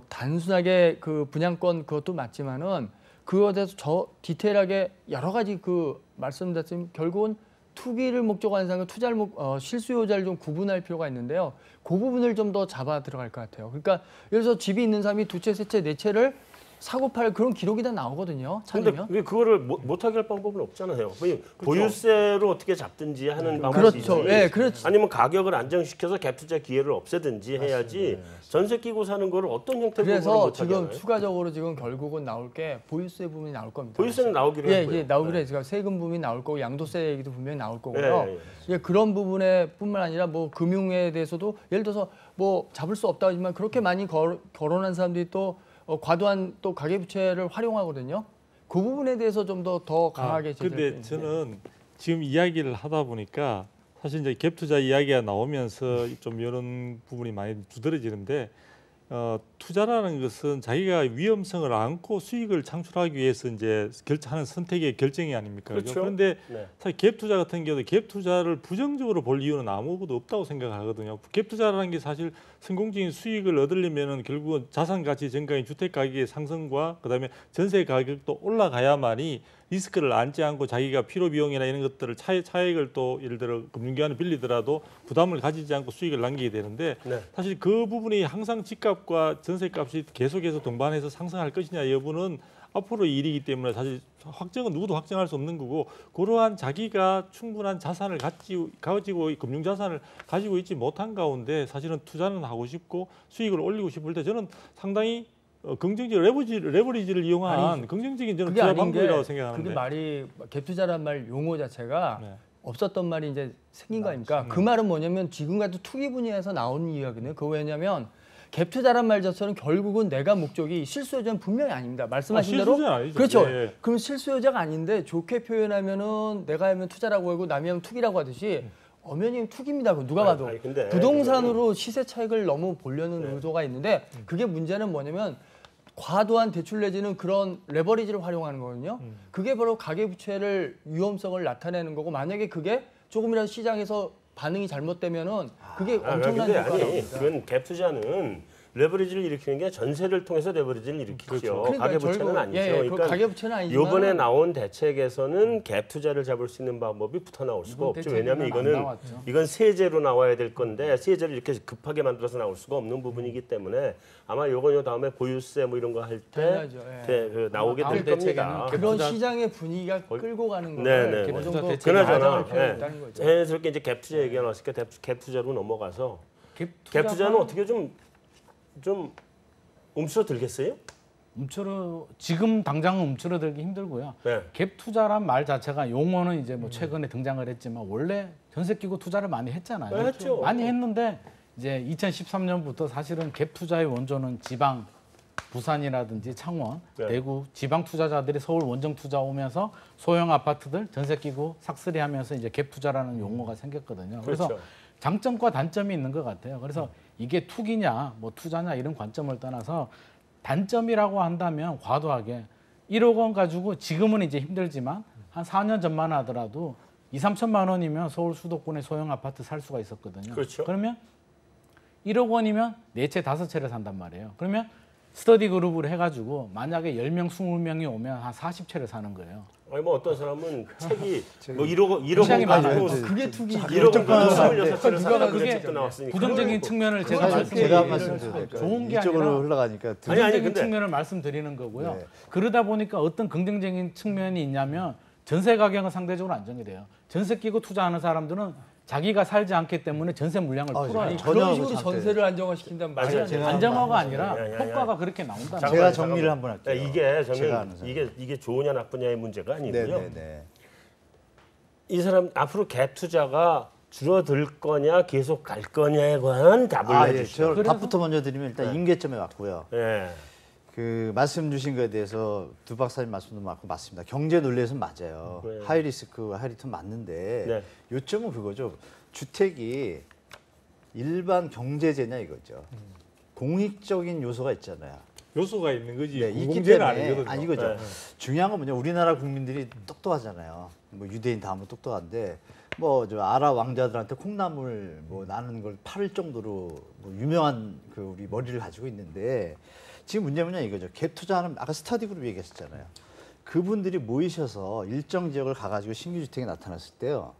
단순하게 그 분양권 그것도 맞지만은 그거에 대해서 디테일하게 여러 가지 그 말씀드렸지만 결국은 투기를 목적으로 하는 사람과 투자를 실수요자를 좀 구분할 필요가 있는데요. 그 부분을 좀 더 잡아 들어갈 것 같아요. 그러니까 예를 들어서 집이 있는 사람이 두 채, 세 채, 네 채를 사고 팔 그런 기록이 다 나오거든요. 근데 찾으면. 그거를 못하게 할 방법은 없잖아요. 보유세로 어떻게 잡든지 하는 방법이지. 그렇죠. 예, 그렇죠. 아니면 가격을 안정시켜서 갭 투자 기회를 없애든지 해야지 전세 끼고 사는 거를 어떤 형태로 그래서 못하게 지금 하나요? 추가적으로 지금 결국은 나올 게 보유세 부분이 나올 겁니다. 보유세는 나오기로 예, 했고요. 예, 나오기로 네. 해서 세금 부분이 나올 거고 양도세 얘기도 분명히 나올 거고요. 예, 예. 예, 그런 부분에뿐만 아니라 뭐 금융에 대해서도 예를 들어서 뭐 잡을 수 없다고 하지만 그렇게 많이 거론한 사람들이 또 과도한 또 가계부채를 활용하거든요. 그 부분에 대해서 좀 더 강하게 근데 저는 지금 이야기를 하다 보니까 사실 이제 갭 투자 이야기가 나오면서 좀 이런 부분이 많이 두드러지는데 투자라는 것은 자기가 위험성을 안고 수익을 창출하기 위해서 이제 하는 선택의 결정이 아닙니까? 그렇죠. 그런데 네. 사실 갭 투자 같은 경우도 갭 투자를 부정적으로 볼 이유는 아무것도 없다고 생각하거든요. 갭 투자라는 게 사실 성공적인 수익을 얻으려면은 결국은 자산 가치 증가인 주택 가격의 상승과 그다음에 전세 가격도 올라가야만이 리스크를 안지 않고 자기가 필요 비용이나 이런 것들을 차액을 또 예를 들어 금융기관을 빌리더라도 부담을 가지지 않고 수익을 남기게 되는데 네. 사실 그 부분이 항상 집값과 전세값이 계속해서 동반해서 상승할 것이냐 여부는 앞으로 일이기 때문에 사실 확정은 누구도 확정할 수 없는 거고 그러한 자기가 충분한 자산을 가지고 금융자산을 가지고 있지 못한 가운데 사실은 투자는 하고 싶고 수익을 올리고 싶을 때 저는 상당히 긍정적 레버리지를 이용한 아니, 긍정적인 저는 그게 투자 아닌 방법이라고 게 생각하는데 그게 말이 갭 투자란 말 용어 자체가 네. 없었던 말이 이제 생긴 거 아닙니까? 그 말은 뭐냐면 지금 같은 투기 분야에서 나오는 이야기거든요. 그 왜냐면 갭 투자란 말 자체는 결국은 내가 목적이 실수요자는 분명히 아닙니다. 말씀하신 대로 실수요자는 아니죠. 그렇죠. 예, 예. 그럼 실수요자가 아닌데 좋게 표현하면은 내가 하면 투자라고 하고 남이 하면 투기라고 하듯이 엄연히 투기입니다. 그거 누가 봐도 아니, 근데 부동산으로 시세 차익을 너무 보려는 의도가 있는데 그게 문제는 뭐냐면 과도한 대출 내지는 그런 레버리지를 활용하는 거거든요. 그게 바로 가계부채를 위험성을 나타내는 거고 만약에 그게 조금이라도 시장에서 반응이 잘못되면은 그게 엄청난 근데 효과가 아니 옵니다. 그건 갭 투자는 레버리지를 일으키는 게 전세를 통해서 레버리지를 일으키죠. 그렇죠. 그러니까 가계부채는 결국- 아니죠. 예, 예, 그 그러니까 가계부채는 아니지만 이번에 나온 대책에서는 갭 투자를 잡을 수 있는 방법이 붙어 나올 수가 이번 없죠. 대책에는 왜냐하면 안 이거는 나왔죠. 이건 세제로 나와야 될 건데 세제를 이렇게 급하게 만들어서 나올 수가 없는 부분이기 때문에 아마 요건 요 다음에 보유세 뭐 이런 거 할 때 당연하죠. 예. 나오게 다음 될 겁니다. 대책에는 그런 투자- 시장의 분위기가 끌고 가는 네, 거를 네, 어느 네. 정도 투자 대책이 그나저나 과정을 표현했다는 거죠. 자연스럽게 이제 갭 투자 얘기가 나왔으니까 갭 투자로 넘어가서 갭 갭 투자는 어떻게 좀 움츠러들겠어요? 지금 당장은 움츠러들기 힘들고요. 네. 갭 투자란 말 자체가 용어는 이제 뭐 최근에 등장을 했지만 원래 전세 끼고 투자를 많이 했잖아요. 네, 했죠. 많이 했는데 이제 2013년부터 사실은 갭 투자의 원조는 지방 부산이라든지 창원, 네. 대구 지방 투자자들이 서울 원정 투자 오면서 소형 아파트들 전세 끼고 삭스리하면서 이제 갭 투자라는 용어가 생겼거든요. 그래서 그렇죠. 장점과 단점이 있는 것 같아요. 그래서 이게 투기냐, 뭐 투자냐 이런 관점을 떠나서 단점이라고 한다면 과도하게 1억 원 가지고 지금은 이제 힘들지만 한 4년 전만 하더라도 2, 3천만 원이면 서울 수도권의 소형 아파트 살 수가 있었거든요. 그렇죠. 그러면 1억 원이면 4채, 5채를 산단 말이에요. 그러면 스터디 그룹으로 해가지고 만약에 10명, 20명이 오면 한 40채를 사는 거예요. 아니 뭐 어떤 사람은 책이 뭐 1억 시장이 원 가지고 많아요. 그게 투기. 1억 원 가지고 26채를 누가 사는 봐도 그런 그게 책도 나왔으니까. 부정적인 측면을 제가 사실 말씀드리는 제가 거예요. 말씀드려도 될까요? 좋은 게 이쪽으로 아니라 흘러가니까 아니, 부정적인 근데- 측면을 말씀드리는 거고요. 네. 그러다 보니까 어떤 긍정적인 측면이 있냐면 전세 가격은 상대적으로 안정이 돼요. 전세 끼고 투자하는 사람들은 자기가 살지 않기 때문에 전세 물량을 풀어요. 아니, 전혀 그런 그 식으로 상태. 전세를 안정화시킨다는 말이 맞아요. 안 돼요. 제가 안정화가 한번 아니라 야, 야, 야. 효과가 그렇게 나온다. 제가 정리를 한번 할게요. 이게 제가 저는 아는 사람. 이게 좋으냐 나쁘냐의 문제가 아니고요. 네네네. 이 사람 앞으로 갭 투자가 줄어들 거냐 계속 갈 거냐에 관한 답을 아, 예. 내주시죠. 저 답부터 먼저 드리면 일단 임계점에 왔고요. 예. 그 말씀 주신 거에 대해서 두 박사님 말씀도 맞고 맞습니다. 경제 논리에서는 맞아요. 네. 하이 리스크, 하이 리턴 맞는데 네. 요점은 그거죠. 주택이 일반 경제재냐 이거죠. 공익적인 요소가 있잖아요. 요소가 있는 거지 네, 있기 공공재는 때문에 아니거든요. 아니 이거죠. 네. 중요한 건 뭐냐 우리나라 국민들이 똑똑하잖아요. 뭐 유대인 다음으로 똑똑한데 뭐 저 아랍 왕자들한테 콩나물 뭐 나는 걸 팔을 정도로 뭐 유명한 그 우리 머리를 가지고 있는데 지금 문제는 이거죠. 갭 투자하는 아까 스터디 그룹 얘기했었잖아요. 그분들이 모이셔서 일정 지역을 가가지고 신규 주택이 나타났을 때요.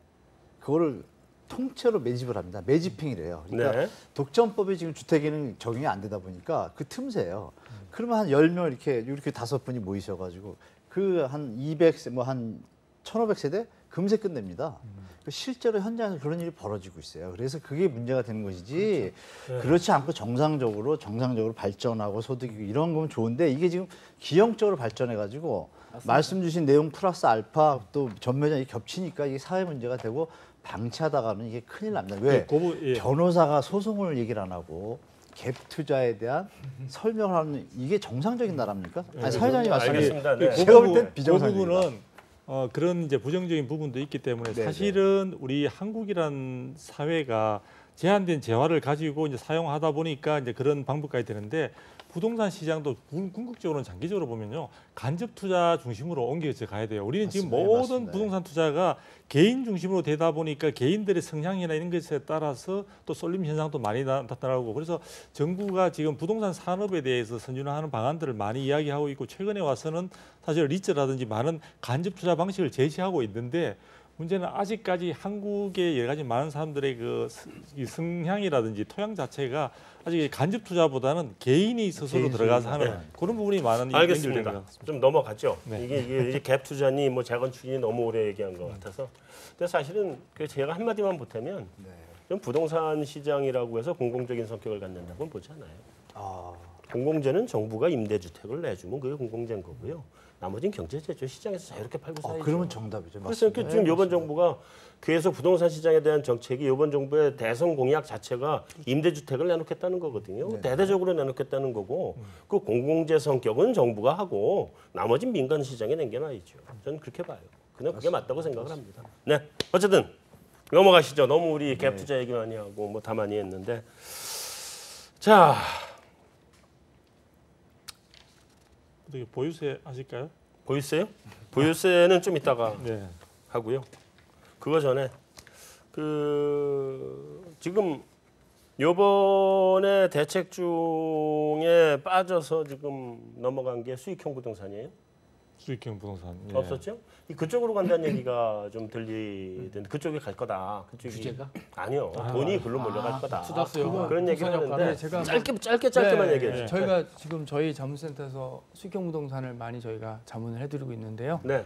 그거를 통째로 매집을 합니다. 매집행이래요. 그러니까 네. 독점법이 지금 주택에는 적용이 안 되다 보니까 그 틈새예요. 그러면 한 10명 이렇게 5분이 모이셔가지고 그 한 200세 뭐 한 1,500세대 금세 끝냅니다. 실제로 현장에서 그런 일이 벌어지고 있어요. 그래서 그게 문제가 되는 것이지 그렇지 않고 정상적으로 발전하고 소득이 이런 거면 좋은데 이게 지금 기형적으로 발전해가지고 말씀 주신 내용 플러스 알파 또 전매장이 겹치니까 이게 사회 문제가 되고 방치하다가는 이게 큰일 납니다. 왜? 변호사가 소송을 얘기를 안 하고 갭 투자에 대한 설명을 하는 이게 정상적인 나라입니까? 아니 사회자님 알겠습니다. 말씀이 네. 제가 볼 땐 그 비정상입니다. 부분은 그런 이제 부정적인 부분도 있기 때문에 네네. 사실은 우리 한국이란 사회가 제한된 재화를 가지고 이제 사용하다 보니까 이제 그런 방법까지 되는데 부동산 시장도 궁극적으로는 장기적으로 보면요 간접 투자 중심으로 옮겨져 가야 돼요. 우리는 지금 맞습니다. 모든 맞습니다. 부동산 투자가 개인 중심으로 되다 보니까 개인들의 성향이나 이런 것에 따라서 또 쏠림 현상도 많이 나타나고 그래서 정부가 지금 부동산 산업에 대해서 선진화하는 방안들을 많이 이야기하고 있고 최근에 와서는 사실 리츠라든지 많은 간접 투자 방식을 제시하고 있는데 문제는 아직까지 한국의 여러 가지 많은 사람들의 이 성향이라든지 토양 자체가 아직 간접 투자보다는 개인이 스스로 들어가서 하는 그런 부분이 많은 알겠습니다. 연결되는 것 같습니다. 좀 넘어가죠. 네. 이게 갭 투자니 뭐 재건축이 너무 오래 얘기한 것 같아서. 근데 사실은 그 제가 한마디만 보태면 좀 부동산 시장이라고 해서 공공적인 성격을 갖는다고는 보지 않아요. 아, 공공재는 정부가 임대주택을 내주면 그게 공공재인 거고요. 나머지는 경제재죠. 시장에서 자유롭게 팔고 사야죠. 그러면 정답이죠. 그래서 맞습니다. 지금 이번 정부가 계속 부동산 시장에 대한 정책이 이번 정부의 대선 공약 자체가 임대주택을 내놓겠다는 거거든요. 대대적으로 내놓겠다는 거고 그 공공재 성격은 정부가 하고 나머지는 민간 시장에 남겨놔야죠. 저는 그렇게 봐요. 그냥 그게 맞다고 생각을 합니다. 네, 어쨌든 넘어가시죠. 너무 우리 갭 투자 얘기 많이 하고 뭐 다 많이 했는데 자. 어떻게 보유세 하실까요? 보유세요? 보유세는 좀 이따가 네. 하고요. 그거 전에 지금 요번에 대책 중에 빠져서 지금 넘어간 게 수익형 부동산이에요. 수익형 부동산 없었죠? 그쪽으로 간다는 얘기가 좀 들리던데 그쪽에 갈 거다. 그쪽이 규제가? 아니요. 돈이 글로 몰려갈 거다. 투닥스요. 그런 얘기를 하는데 네, 제가 짧게만 얘기해 주세요. 저희가 지금 저희 자문센터에서 수익형 부동산을 많이 저희가 자문을 해드리고 있는데요. 네.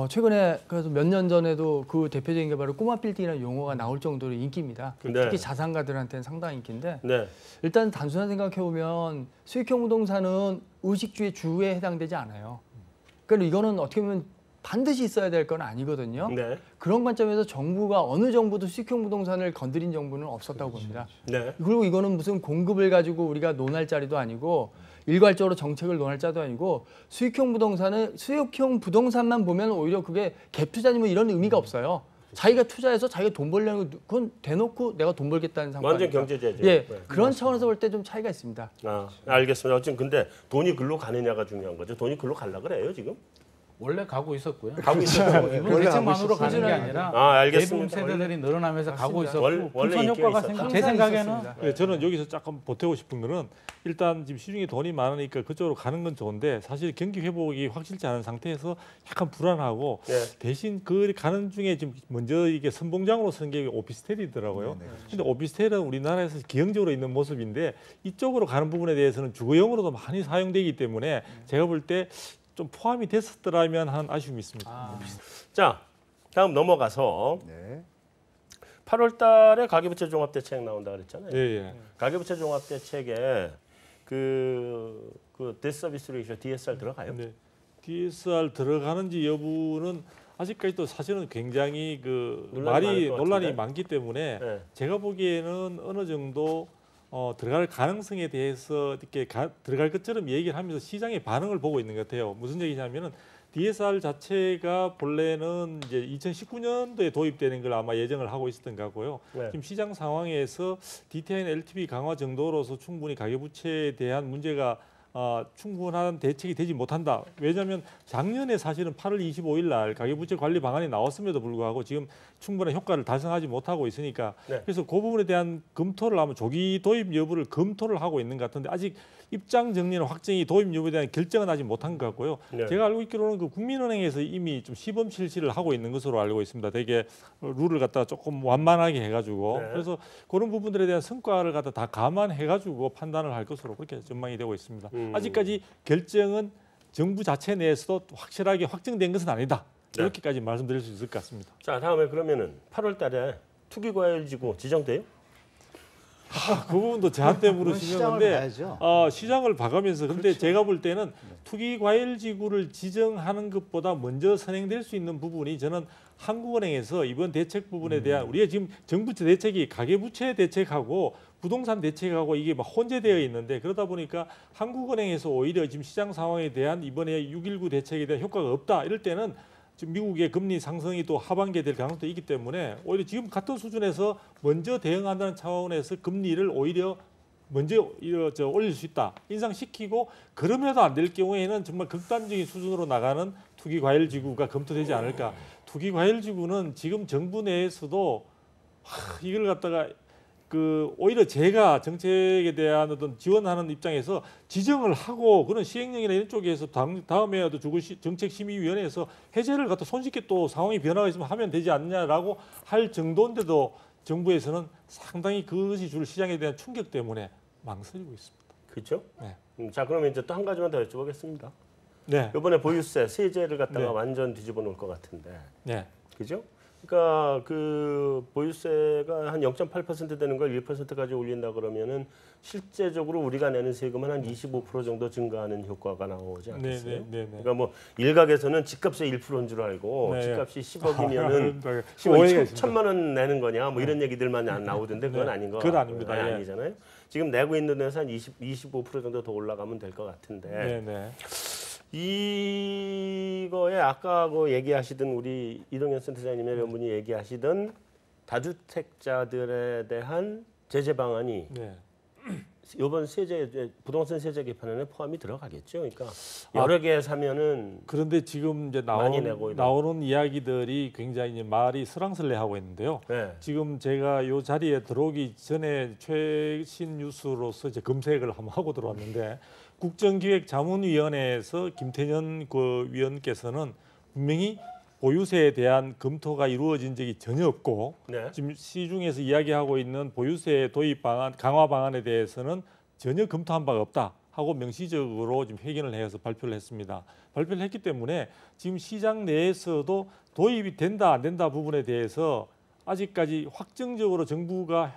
최근에 그래서 몇 년 전에도 그 대표적인 게 바로 꼬마 빌딩이라는 용어가 나올 정도로 인기입니다. 네. 특히 자산가들한테는 상당히 인기인데 네. 일단 단순한 생각해 보면 수익형 부동산은 의식주의 주에 해당되지 않아요. 그러니까 이거는 어떻게 보면 반드시 있어야 될 건 아니거든요. 네. 그런 관점에서 정부가 어느 정부도 수익형 부동산을 건드린 정부는 없었다고 봅니다. 네. 그리고 이거는 무슨 공급을 가지고 우리가 논할 자리도 아니고 일괄적으로 정책을 논할 자도 아니고 수익형 부동산만 보면 오히려 그게 갭 투자니 뭐 이런 의미가 없어요. 자기가 투자해서 자기가 돈 벌려는 거 그건 대놓고 내가 돈 벌겠다는 상황. 완전 경제제죠. 예, 네. 그런 차원에서 볼 때 좀 차이가 있습니다. 아, 알겠습니다. 어쨌든 근데 돈이 글로 가느냐가 중요한 거죠. 돈이 글로 갈라 그래요 지금? 원래 가고 있었고요. 가고 있어요. 이번 대책만으로 가는 게 아니라 알겠습니다. 대부분 세대들이 늘어나면서 가고 있었고 원래 풍선 인기가 효과가 있었다. 제 생각에는 네, 저는 여기서 조금 보태고 싶은 거는 일단 지금 시중에 돈이 많으니까 그쪽으로 가는 건 좋은데 사실 경기 회복이 확실치 않은 상태에서 약간 불안하고 네. 대신 그 가는 중에 지금 먼저 이게 선봉장으로 선 게 오피스텔이더라고요. 근데 오피스텔은 우리나라에서 기형적으로 있는 모습인데 이쪽으로 가는 부분에 대해서는 주거용으로도 많이 사용되기 때문에 제가 볼 때 좀 포함이 됐었더라면 하는 아쉬움이 있습니다. 자, 다음 넘어가서 네. 8월 달에 가계부채 종합대책 나온다 그랬잖아요. 예, 예. 가계부채 종합대책에 그 데트 서비스 레이쇼 DSR 들어가요? 네. DSR 들어가는지 여부는 아직까지도 사실은 굉장히 논란이 많을 것 논란이 같은데? 많기 때문에 네. 제가 보기에는 어느 정도 들어갈 가능성에 대해서 이렇게 들어갈 것처럼 얘기를 하면서 시장의 반응을 보고 있는 것 같아요. 무슨 얘기냐면은 DSR 자체가 본래는 이제 2019년도에 도입되는 걸 아마 예정을 하고 있었던 것 같고요. 네. 지금 시장 상황에서 DTI나 LTV 강화 정도로서 충분히 가계부채에 대한 문제가 충분한 대책이 되지 못한다. 왜냐하면 작년에 사실은 8월 25일 날 가계부채 관리 방안이 나왔음에도 불구하고 지금 충분한 효과를 달성하지 못하고 있으니까 네. 그래서 그 부분에 대한 검토를 하면 조기 도입 여부를 검토를 하고 있는 것 같은데 아직 입장 정리는 확정이 도입 여부에 대한 결정은 아직 못한 것 같고요. 네. 제가 알고 있기로는 그 국민은행에서 이미 좀 시범 실시를 하고 있는 것으로 알고 있습니다. 되게 룰을 갖다가 조금 완만하게 해가지고 네. 그래서 그런 부분들에 대한 성과를 갖다 다 감안해가지고 판단을 할 것으로 그렇게 전망이 되고 있습니다. 아직까지 결정은 정부 자체 내에서도 확실하게 확정된 것은 아니다. 네. 이렇게까지 말씀드릴 수 있을 것 같습니다. 자, 다음에 그러면은 8월달에 투기과열지구 지정돼요? 그 부분도 저한테 그건 물으시는 시장을 건데 봐야죠. 시장을 봐가면서 근데 그렇죠. 제가 볼 때는 투기과열지구를 지정하는 것보다 먼저 선행될 수 있는 부분이 저는 한국은행에서 이번 대책 부분에 대한 우리가 지금 정부 대책이 가계부채 대책하고 부동산 대책하고 이게 막 혼재되어 있는데 그러다 보니까 한국은행에서 오히려 지금 시장 상황에 대한 이번에 6.19 대책에 대한 효과가 없다 이럴 때는 지금 미국의 금리 상승이 또 하반기에 될 가능성도 있기 때문에 오히려 지금 같은 수준에서 먼저 대응한다는 차원에서 금리를 오히려 먼저 올릴 수 있다. 인상시키고 그럼에도 안 될 경우에는 정말 극단적인 수준으로 나가는 투기과열지구가 검토되지 않을까. 투기과열지구는 지금 정부 내에서도 이걸 갖다가 오히려 제가 정책에 대한 어떤 지원하는 입장에서 지정을 하고 그런 시행령이나 이런 쪽에서 다음에도 정책심의위원회에서 해제를 갖다 손쉽게 또 상황이 변화가 있으면 하면 되지 않냐라고 할 정도인데도 정부에서는 상당히 그것이 줄 시장에 대한 충격 때문에 망설이고 있습니다. 그렇죠? 네. 자, 그러면 이제 또 한 가지만 더 여쭤보겠습니다. 네. 이번에 보유세 세제를 갖다가 네. 완전 뒤집어 놓을 것 같은데, 네. 그죠? 그러니까 그 보유세가 한 0.8% 되는 걸 1%까지 올린다 그러면은 실제적으로 우리가 내는 세금은 한 25% 정도 증가하는 효과가 나오지 않겠어요? 네. 그러니까 뭐 일각에서는 집값의 1%인 줄 알고 네. 집값이 10억이면은 오해가 있습니다. 1천만 원 내는 거냐 뭐 이런 얘기들만 나오던데 그건 네. 아닌 거 그건 아닙니다. 예. 아니잖아요. 지금 내고 있는 데서 한 25% 정도 더 올라가면 될 것 같은데 네. 이거에 아까 그 얘기하시던 우리 이동현 센터장님의 연분이 얘기하시던 다주택자들에 대한 제재 방안이 네. 이번 세제 부동산 세제 개편안에 포함이 들어가겠죠. 그러니까 여러 개 사면은 그런데 지금 이제 많이 내고 있는. 나오는 이야기들이 굉장히 이제 말이 설랑설레하고 있는데요. 네. 지금 제가 이 자리에 들어오기 전에 최신 뉴스로서 이제 검색을 한번 하고 들어왔는데 국정기획자문위원회에서 김태년 그 위원께서는 분명히 보유세에 대한 검토가 이루어진 적이 전혀 없고 네. 지금 시중에서 이야기하고 있는 보유세 도입 방안, 강화 방안에 대해서는 전혀 검토한 바가 없다 하고 명시적으로 지금 회견을 해서 발표를 했습니다. 발표를 했기 때문에 지금 시장 내에서도 도입이 된다 안 된다 부분에 대해서 아직까지 확정적으로 정부가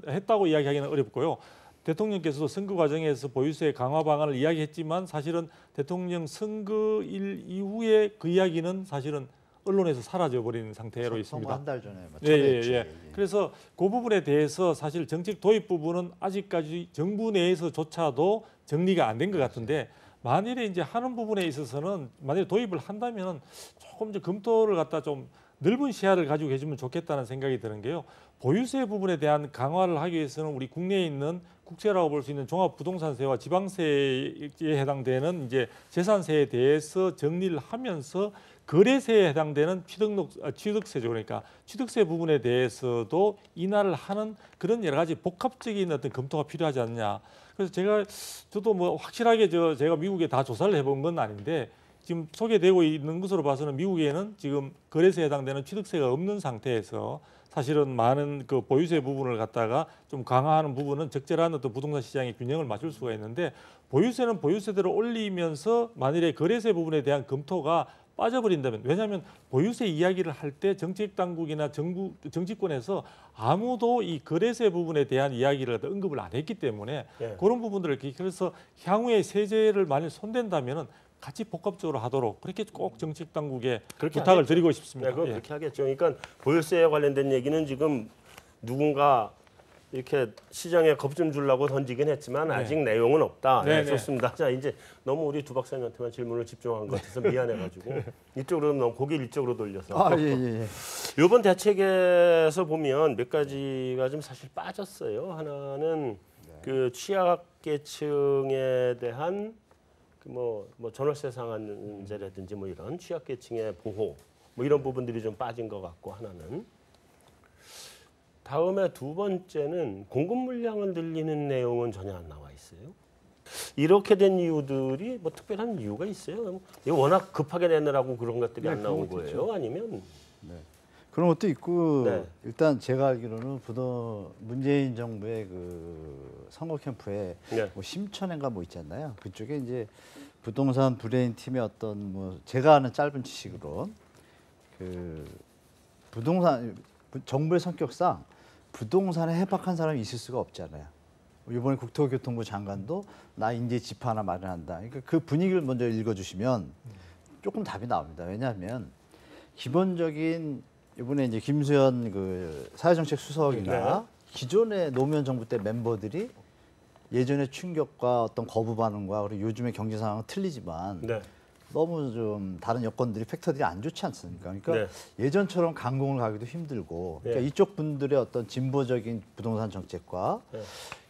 했다고 이야기하기는 어렵고요. 대통령께서도 선거 과정에서 보유세 강화 방안을 이야기했지만 사실은 대통령 선거일 이후에 그 이야기는 사실은 언론에서 사라져버린 상태로 있습니다. 한 달 전에 예. 그래서 그 부분에 대해서 사실 정책 도입 부분은 아직까지 정부 내에서조차도 정리가 안 된 것 같은데 만일에 이제 하는 부분에 있어서는 만약에 도입을 한다면 조금 좀 검토를 갖다 좀 넓은 시야를 가지고 계시면 좋겠다는 생각이 드는 게요. 보유세 부분에 대한 강화를 하기 위해서는 우리 국내에 있는 국세라고 볼 수 있는 종합부동산세와 지방세에 해당되는 이제 재산세에 대해서 정리를 하면서 거래세에 해당되는 취득세죠. 그러니까 취득세 부분에 대해서도 인하를 하는 그런 여러 가지 복합적인 어떤 검토가 필요하지 않냐. 그래서 저도 뭐 확실하게 제가 미국에 다 조사를 해본 건 아닌데 지금 소개되고 있는 것으로 봐서는 미국에는 지금 거래세에 해당되는 취득세가 없는 상태에서 사실은 많은 그 보유세 부분을 갖다가 좀 강화하는 부분은 적절한 어떤 부동산 시장의 균형을 맞출 수가 있는데 보유세는 보유세대로 올리면서 만일에 거래세 부분에 대한 검토가 빠져버린다면 왜냐하면 보유세 이야기를 할 때 정책 당국이나 정치권에서 아무도 이 거래세 부분에 대한 이야기를 언급을 안 했기 때문에 네. 그런 부분들을 그래서 향후에 세제를 만일 손댄다면은 같이 복합적으로 하도록 그렇게 꼭 정책 당국에 그렇게 부탁을 하겠죠. 드리고 네, 싶습니다. 그거 예. 그렇게 하겠죠. 그러니까 보유세에 관련된 얘기는 지금 누군가 이렇게 시장에 겁 좀 주려고 던지긴 했지만 아직 내용은 없다. 네, 네. 좋습니다. 자, 이제 너무 우리 두 박사님한테만 질문을 집중한 것 같아서 미안해가지고 이쪽으로 너무 고개를 이쪽으로 돌려서. 예. 이번 대책에서 보면 몇 가지가 좀 사실 빠졌어요. 하나는 그 취약 취약계층에 대한 뭐 전월세 상한제라든지 뭐 이런 취약계층의 보호 뭐 이런 부분들이 좀 빠진 것 같고 하나는. 다음에 두 번째는 공급 물량을 늘리는 내용은 전혀 안 나와 있어요. 이렇게 된 이유들이 뭐 특별한 이유가 있어요? 이거 워낙 급하게 내느라고 그런 것들이 안 나온 거예요? 아니면 그런 것도 있고 네. 일단 제가 알기로는 문재인 정부의 그 선거 캠프에 네. 뭐 심천인가 뭐 있잖아요. 그쪽에 이제 부동산 브레인 팀의 어떤 뭐 제가 아는 짧은 지식으로 그 부동산 정부의 성격상 부동산에 해박한 사람이 있을 수가 없잖아요. 이번에 국토교통부 장관도 나 이제 집 하나 마련한다. 그러니까 그 분위기를 먼저 읽어주시면 조금 답이 나옵니다. 왜냐하면 기본적인 이번에 이제 김수현 그 사회정책 수석이나 네. 기존의 노무현 정부 때 멤버들이 예전의 충격과 어떤 거부 반응과 그리고 요즘의 경제 상황은 틀리지만 네. 너무 좀 다른 여건들이 팩터들이 안 좋지 않습니까? 그러니까 네. 예전처럼 강공을 가기도 힘들고 그러니까 네. 이쪽 분들의 어떤 진보적인 부동산 정책과 네.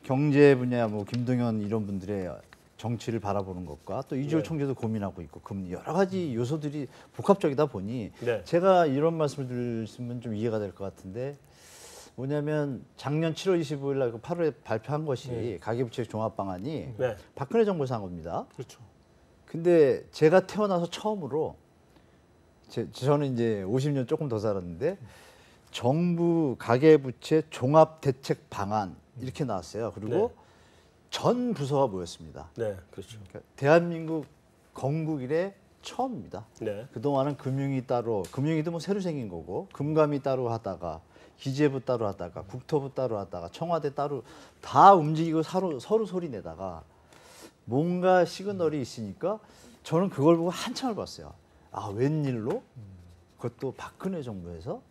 경제 분야 뭐 김동연 이런 분들의 정치를 바라보는 것과 또 이주열 네. 총재도 고민하고 있고 그럼 여러 가지 요소들이 복합적이다 보니 네. 제가 이런 말씀을 드리면 좀 이해가 될 것 같은데 뭐냐면 작년 7월 25일 날 8월에 발표한 것이 가계부채 종합 방안이 네. 박근혜 정부에서 한 겁니다. 그렇죠. 근데 제가 태어나서 처음으로 저는 이제 50년 조금 더 살았는데 정부 가계부채 종합대책 방안 이렇게 나왔어요. 그리고 네. 전 부서가 모였습니다. 네. 그렇죠. 그러니까 대한민국 건국 이래 처음입니다. 네. 그동안은 금융이 따로, 금융위도 뭐 새로 생긴 거고 금감위 따로 하다가 기재부 따로 하다가 국토부 따로 하다가 청와대 따로 다 움직이고 서로 소리 내다가 뭔가 시그널이 있으니까 저는 그걸 보고 한참을 봤어요. 아, 웬일로? 그것도 박근혜 정부에서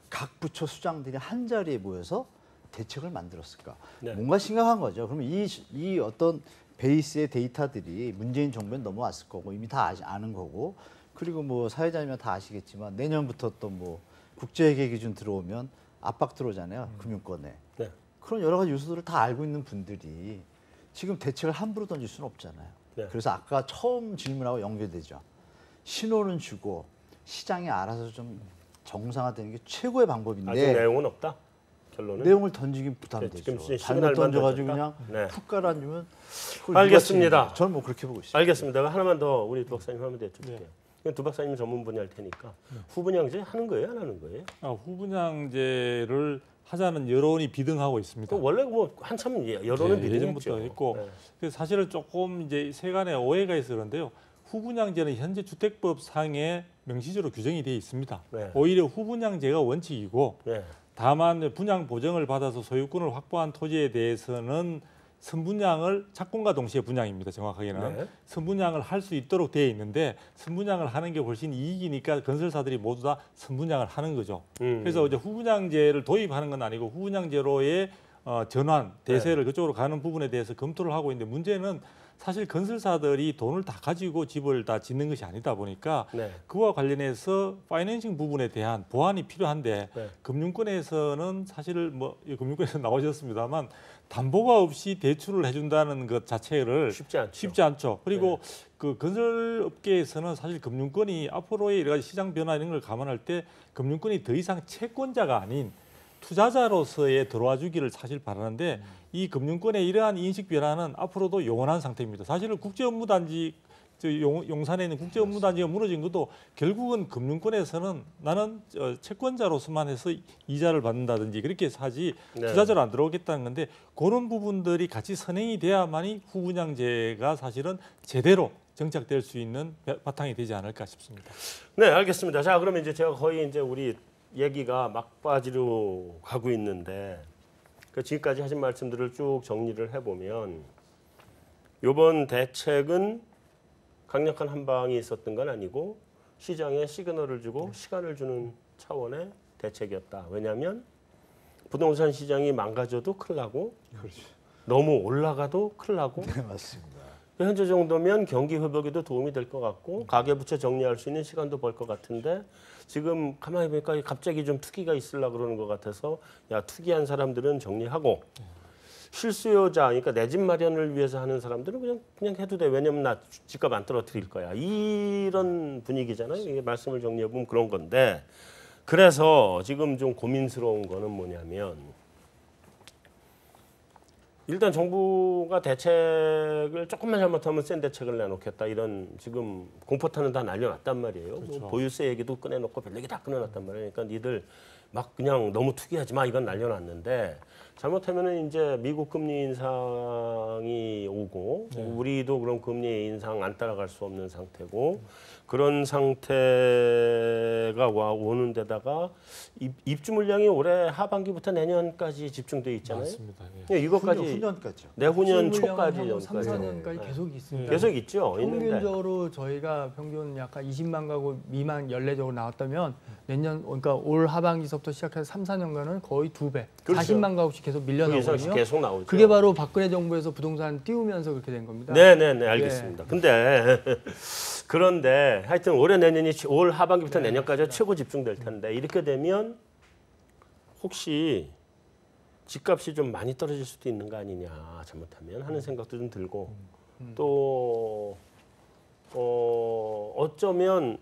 각 부처 수장들이 한 자리에 모여서 대책을 만들었을까? 네. 뭔가 심각한 거죠. 그러면 이 어떤 베이스의 데이터들이 문재인 정부엔 넘어왔을 거고 이미 다 아는 거고 그리고 뭐 사회자님은 다 아시겠지만 내년부터 또 뭐 국제회계 기준 들어오면 압박 들어오잖아요. 금융권에. 네. 그런 여러 가지 요소들을 다 알고 있는 분들이 지금 대책을 함부로 던질 수는 없잖아요. 네. 그래서 아까 처음 질문하고 연결되죠. 신호는 주고 시장이 알아서 좀 정상화되는 게 최고의 방법인데 아직 내용은 없다. 결론은. 내용을 던지긴 네, 부담되죠. 지금 잘못 시그널만 던져가지고 던졌다? 그냥 네. 푹 가라앉으면 그걸 알겠습니다. 누가 책임져요? 저는 뭐 그렇게 보고 있습니다. 알겠습니다. 하나만 더 우리 두 박사님 하면 여쭤볼게요. 이건 두 박사님 전문 분야일 테니까 후분양제 하는 거예요, 안 하는 거예요? 후분양제를 하자는 여론이 비등하고 있습니다. 원래 뭐 한참 여론은 네, 비등했죠. 예전부터 했고 네. 그래서 사실은 조금 이제 세간의 오해가 있어 그런데요. 후분양제는 현재 주택법상에 명시적으로 규정이 되어 있습니다. 네. 오히려 후분양제가 원칙이고 네. 다만 분양 보증을 받아서 소유권을 확보한 토지에 대해서는 선분양을 착공과 동시에 분양입니다. 정확하게는 네. 선분양을 할 수 있도록 되어 있는데 선분양을 하는 게 훨씬 이익이니까 건설사들이 모두 다 선분양을 하는 거죠. 그래서 이제 후분양제를 도입하는 건 아니고 후분양제로의 전환 대세를 그쪽으로 가는 부분에 대해서 검토를 하고 있는데 문제는 사실 건설사들이 돈을 다 가지고 집을 다 짓는 것이 아니다 보니까 네. 그와 관련해서 파이낸싱 부분에 대한 보완이 필요한데 네. 금융권에서는 사실 뭐 금융권에서 나오셨습니다만 담보가 없이 대출을 해준다는 것 자체를 쉽지 않죠. 그리고 그 건설업계에서는 사실 금융권이 앞으로의 여러 가지 시장 변화 이런 걸 감안할 때 금융권이 더 이상 채권자가 아닌 투자자로서의 들어와 주기를 사실 바라는데 이 금융권의 이러한 인식 변화는 앞으로도 영원한 상태입니다. 사실은 국제업무단지 용산에 있는 국제업무단지가 무너진 것도 결국은 금융권에서는 나는 채권자로서만 해서 이자를 받는다든지 그렇게 사지 네. 투자자로 안 들어오겠다는 건데 그런 부분들이 같이 선행이 돼야만이 후분양제가 사실은 제대로 정착될 수 있는 바탕이 되지 않을까 싶습니다. 네, 알겠습니다. 자, 그러면 이제 제가 거의 이제 우리 얘기가 막바지로 가고 있는데 그 지금까지 하신 말씀들을 쭉 정리를 해보면 이번 대책은 강력한 한방이 있었던 건 아니고 시장에 시그널을 주고 시간을 주는 차원의 대책이었다. 왜냐하면 부동산 시장이 망가져도 큰일 나고 너무 올라가도 큰일 나고 네, 맞습니다. 현재 정도면 경기 회복에도 도움이 될 것 같고 가계부채 정리할 수 있는 시간도 벌 것 같은데 지금 가만히 보니까 갑자기 좀 투기가 있으려고 그러는 것 같아서 야 투기한 사람들은 정리하고 실수요자, 그러니까 내 집 마련을 위해서 하는 사람들은 그냥 해도 돼. 왜냐면 나 집값 안 떨어뜨릴 거야. 이런 분위기잖아요. 이게 말씀을 정리해 보면 그런 건데, 그래서 지금 좀 고민스러운 거는 뭐냐면, 일단 정부가 대책을 조금만 잘못하면 센 대책을 내놓겠다, 이런 지금 공포탄은 다 날려놨단 말이에요. 뭐 보유세 얘기도 꺼내놓고 별 얘기 다 꺼내놨단 말이에요. 그러니까 니들 막 그냥 너무 투기하지 마, 이건 날려놨는데, 잘못하면은 이제 미국 금리 인상이 오고 우리도 그런 금리 인상 안 따라갈 수 없는 상태고, 그런 상태가 오는 데다가 입주 물량이 올해 하반기부터 내년까지 집중돼 있잖아요. 맞습니다. 이것까지 후년까지요. 내후년 초까지 3, 4년까지 계속 있습니다. 계속 있죠. 있는데 평균적으로 저희가 평균 약간 20만 가구 미만 연례적으로 나왔다면 내년, 그러니까 올 하반기서부터 시작해서 3, 4년간은 거의 2배, 그렇죠. 40만 가구씩 계속 그 이상 밀려나거든요. 계속 나오죠. 그게 바로 박근혜 정부에서 부동산 띄우면서 그렇게 된 겁니다. 네네네, 알겠습니다. 근데 그런데 하여튼 올해 내년이 올 하반기부터 내년까지 최고 집중될 텐데, 이렇게 되면 혹시 집값이 좀 많이 떨어질 수도 있는 거 아니냐, 잘못하면 하는 생각도 좀 들고, 또 어쩌면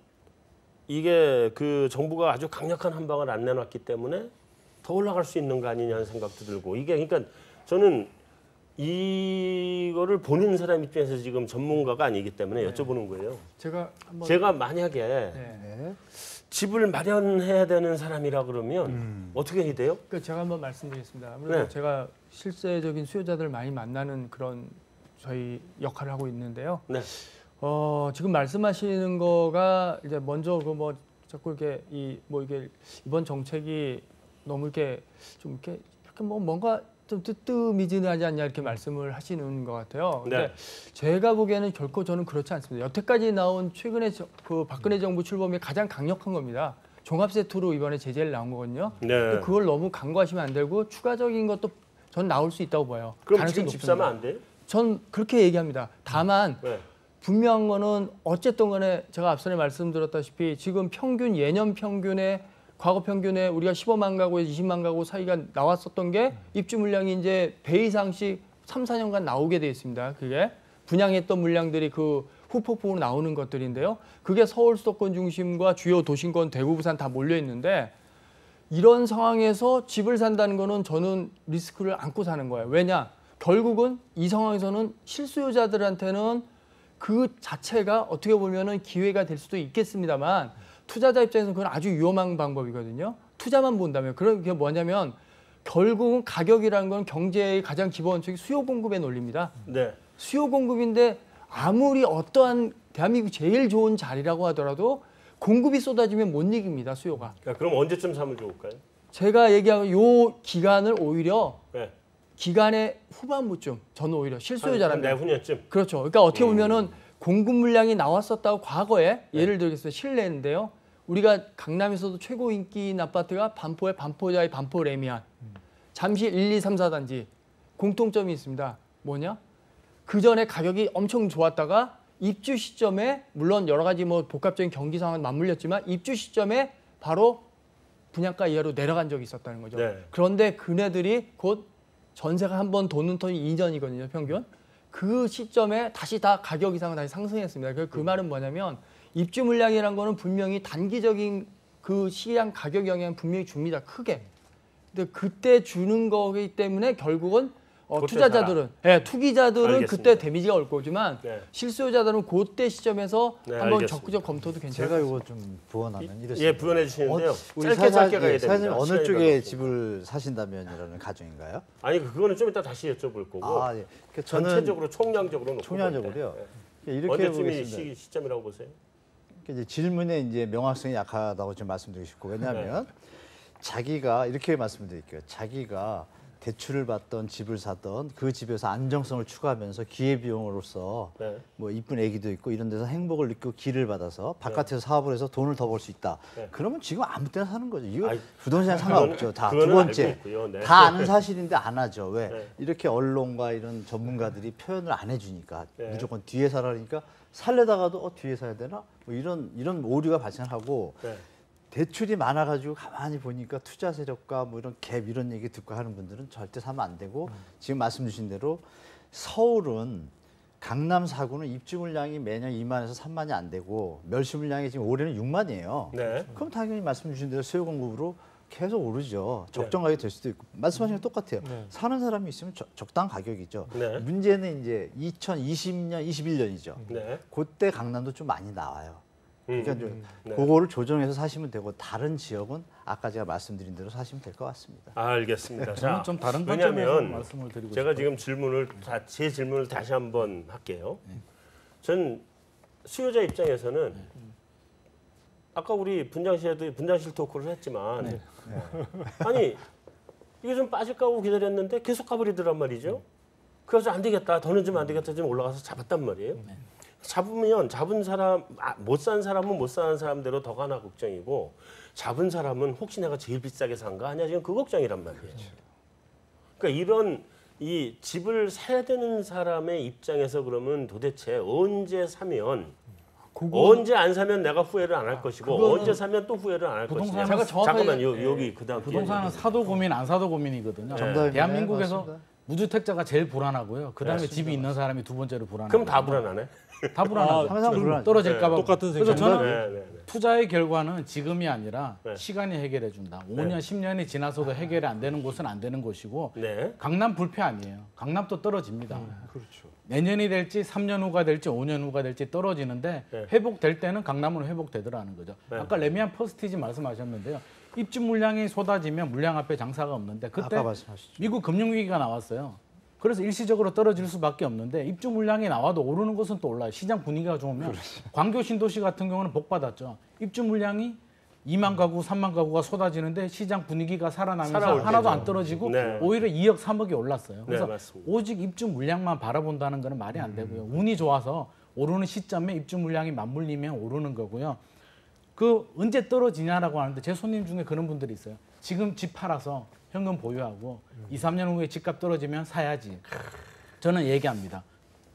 이게 그 정부가 아주 강력한 한방을 안 내놨기 때문에 더 올라갈 수 있는 거 아니냐는 생각도 들고, 이게 그러니까 저는 이거를 보는 사람 입장에서 지금 전문가가 아니기 때문에 여쭤보는 거예요. 제가 한번 제가 만약에 네. 집을 마련해야 되는 사람이라 그러면 어떻게 해야 돼요? 그 제가 한번 말씀드리겠습니다. 아무래도 네. 제가 실제적인 수요자들을 많이 만나는 그런 저희 역할을 하고 있는데요. 네. 지금 말씀하시는 거가 이제 먼저 그 뭐 자꾸 이렇게 이게 이번 정책이 너무 이렇게 좀 이렇게 뭐 뭔가 좀 뜨뜻미지근하지 않냐 이렇게 말씀을 하시는 것 같아요. 근데 네. 제가 보기에는 결코 저는 그렇지 않습니다. 여태까지 나온 최근에 그 박근혜 정부 출범이 가장 강력한 겁니다. 종합세투로 이번에 제재를 나온 거거든요. 네. 근데 그걸 너무 강구하시면 안 되고 추가적인 것도 전 나올 수 있다고 봐요. 그럼 가능성이 지금 집 사면 높습니다. 안 돼요? 전 그렇게 얘기합니다. 다만 네. 분명한 거는 어쨌든 간에 제가 앞선에 말씀드렸다시피 지금 평균 예년 평균에 과거 평균에 우리가 15만 가구에서 20만 가구 사이가 나왔었던 게 입주 물량이 이제 배 이상씩 3, 4년간 나오게 돼 있습니다. 그게 분양했던 물량들이 그 후폭풍으로 나오는 것들인데요. 그게 서울 수도권 중심과 주요 도심권 대구 부산 다 몰려 있는데 이런 상황에서 집을 산다는 거는 저는 리스크를 안고 사는 거예요. 왜냐? 결국은 이 상황에서는 실수요자들한테는 그 자체가 어떻게 보면은 기회가 될 수도 있겠습니다만 투자자 입장에서는 그건 아주 위험한 방법이거든요. 투자만 본다면. 그런 게 뭐냐면 결국은 가격이라는 건 경제의 가장 기본적인 수요 공급의 논리입니다. 네. 수요 공급인데 아무리 어떠한 대한민국 제일 좋은 자리라고 하더라도 공급이 쏟아지면 못 이깁니다. 수요가. 그럼 언제쯤 사면 좋을까요? 제가 얘기한 요 기간을 오히려 네. 기간의 후반부쯤 저는 오히려 한 실수요자라면 내후년쯤. 그렇죠. 그러니까 어떻게 보면은 공급 물량이 나왔었다고 과거에 예를 들겠습니다. 실내인데요. 우리가 강남에서도 최고 인기인 아파트가 반포의 반포자의 반포 레미안. 잠실 1, 2, 3, 4단지 공통점이 있습니다. 뭐냐? 그 전에 가격이 엄청 좋았다가 입주 시점에 물론 여러 가지 뭐 복합적인 경기 상황은 맞물렸지만 입주 시점에 바로 분양가 이하로 내려간 적이 있었다는 거죠. 네. 그런데 그네들이 곧 전세가 한 번 도는 턴이 2년이거든요, 평균. 그 시점에 다시 다 가격 이상은 다시 상승했습니다. 그 말은 뭐냐면 입주 물량이라는 거는 분명히 단기적인 그 시장 가격 영향 분명히 줍니다. 크게. 근데 그때 주는 거기 때문에 결국은 투자자들은, 투기자들은 알겠습니다. 그때 데미지가 올 거지만 네. 실수요자들은 그때 시점에서 네, 한번 알겠습니다. 적극적 검토도 괜찮아요. 제가 이거 좀 부원하면 이렇습니다. 예, 부연해 주시는데요. 우리 짧게 가야 사장님 됩니다. 어느 시간이 쪽에 별로 없어요. 집을 사신다면이라는 가정인가요? 아니 그거는 좀 이따 다시 여쭤볼 거고. 아, 예. 그러니까 저는 전체적으로 총량적으로 놓고 총량적으로요. 볼 때. 이렇게 언제쯤이 보겠습니다. 시점이라고 보세요? 이제 질문에 이제 명확성이 약하다고 좀 말씀드리고 싶고 왜냐하면 자기가 이렇게 말씀드릴게요. 자기가 대출을 받던 집을 사던 그 집에서 안정성을 추구하면서 기회비용으로서 네. 뭐 이쁜 애기도 있고 이런 데서 행복을 느끼고 기를 받아서 바깥에서 사업을 해서 돈을 더 벌 수 있다. 네. 그러면 지금 아무 때나 사는 거죠. 이거 아이, 부동산 상관없죠. 다 두 그거는 번째 알고 있고요. 네. 다 아는 사실인데 안 하죠. 왜? 네. 이렇게 언론과 이런 전문가들이 표현을 안 해주니까 네. 무조건 뒤에 사라니까 살려다가도 뒤에 사야 되나? 뭐 이런 오류가 발생하고 네. 대출이 많아가지고 가만히 보니까 투자 세력과 뭐 이런 갭 이런 얘기 듣고 하는 분들은 절대 사면 안 되고 지금 말씀 주신 대로 서울은 강남 4구는 입주 물량이 매년 2만에서 3만이 안 되고 멸시 물량이 지금 올해는 6만이에요. 네. 그럼 당연히 말씀 주신 대로 수요 공급으로 계속 오르죠. 적정 가격이 될 수도 있고 말씀하신 게 똑같아요. 사는 사람이 있으면 적당한 가격이죠. 네. 문제는 이제 2020년, 21년이죠. 네. 그때 강남도 좀 많이 나와요. 그러니까 좀 네. 그거를 조정해서 사시면 되고 다른 지역은 아까 제가 말씀드린 대로 사시면 될 것 같습니다. 알겠습니다. 저는 좀 다른 관점에서 왜냐하면 말씀을 드리고 제가 싶어요. 지금 제 질문을 다시 한번 할게요. 전 수요자 입장에서는 아까 우리 분장실에도 분장실 토크를 했지만 아니 이게 좀 빠질까 하고 기다렸는데 계속 가버리더란 말이죠. 그래서 안 되겠다, 더는 좀 안 되겠다, 좀 올라가서 잡았단 말이에요. 잡으면 잡은 사람 못 산 사람은 못 사는 사람대로 더 가나 걱정이고 잡은 사람은 혹시 내가 제일 비싸게 산 거 아니야 지금 그 걱정이란 말이에요. 그러니까 이런 이 집을 사야 되는 사람의 입장에서 그러면 도대체 언제 사면 언제 안 사면 내가 후회를 안 할 것이고 언제 사면 또 후회를 안 할 것이냐. 제가 잠깐만 여기 그다음 부동산은 사도 고민 안 사도 고민이거든요. 정답입니다. 대한민국에서 맞습니다. 무주택자가 제일 불안하고요. 그다음에 집이 있는 사람이 두 번째로 불안하고. 그럼 다 불안하네. 다 불안하죠. 항상 불안하죠. 떨어질까 봐. 똑같은 그래서 생각. 저는 네. 투자의 결과는 지금이 아니라 네. 시간이 해결해 준다. 5년, 10년이 지나서도 해결이 안 되는 곳은 안 되는 곳이고 네. 강남 불패 아니에요. 강남도 떨어집니다. 그렇죠. 내년이 될지 3년 후가 될지 5년 후가 될지 떨어지는데 네. 회복될 때는 강남은 회복되더라는 거죠. 네. 아까 레미안 퍼스티지 말씀하셨는데요. 입주 물량이 쏟아지면 물량 앞에 장사가 없는데 그때 아까 말씀하셨죠. 미국 금융위기가 나왔어요. 그래서 일시적으로 떨어질 수밖에 없는데 입주 물량이 나와도 오르는 곳은 또 올라요. 시장 분위기가 좋으면 광교 신도시 같은 경우는 복 받았죠. 입주 물량이 2만 가구, 3만 가구가 쏟아지는데 시장 분위기가 살아나면서 살아올 하나도 때죠. 안 떨어지고 네. 오히려 2억, 3억이 올랐어요. 그래서 맞습니다. 오직 입주 물량만 바라본다는 것은 말이 안 되고요. 운이 좋아서 오르는 시점에 입주 물량이 맞물리면 오르는 거고요. 그 언제 떨어지냐라고 하는데 제 손님 중에 그런 분들이 있어요. 지금 집 팔아서 현금 보유하고 2, 3년 후에 집값 떨어지면 사야지. 저는 얘기합니다.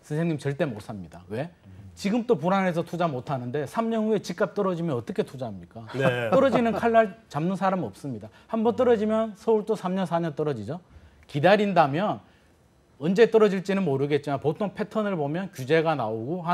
선생님 절대 못 삽니다. 왜? 지금 또 불안해서 투자 못 하는데 3년 후에 집값 떨어지면 어떻게 투자합니까? 네. 떨어지는 칼날 잡는 사람 없습니다. 한번 떨어지면 서울 또 3년, 4년 떨어지죠. 기다린다면 언제 떨어질지는 모르겠지만 보통 패턴을 보면 규제가 나오고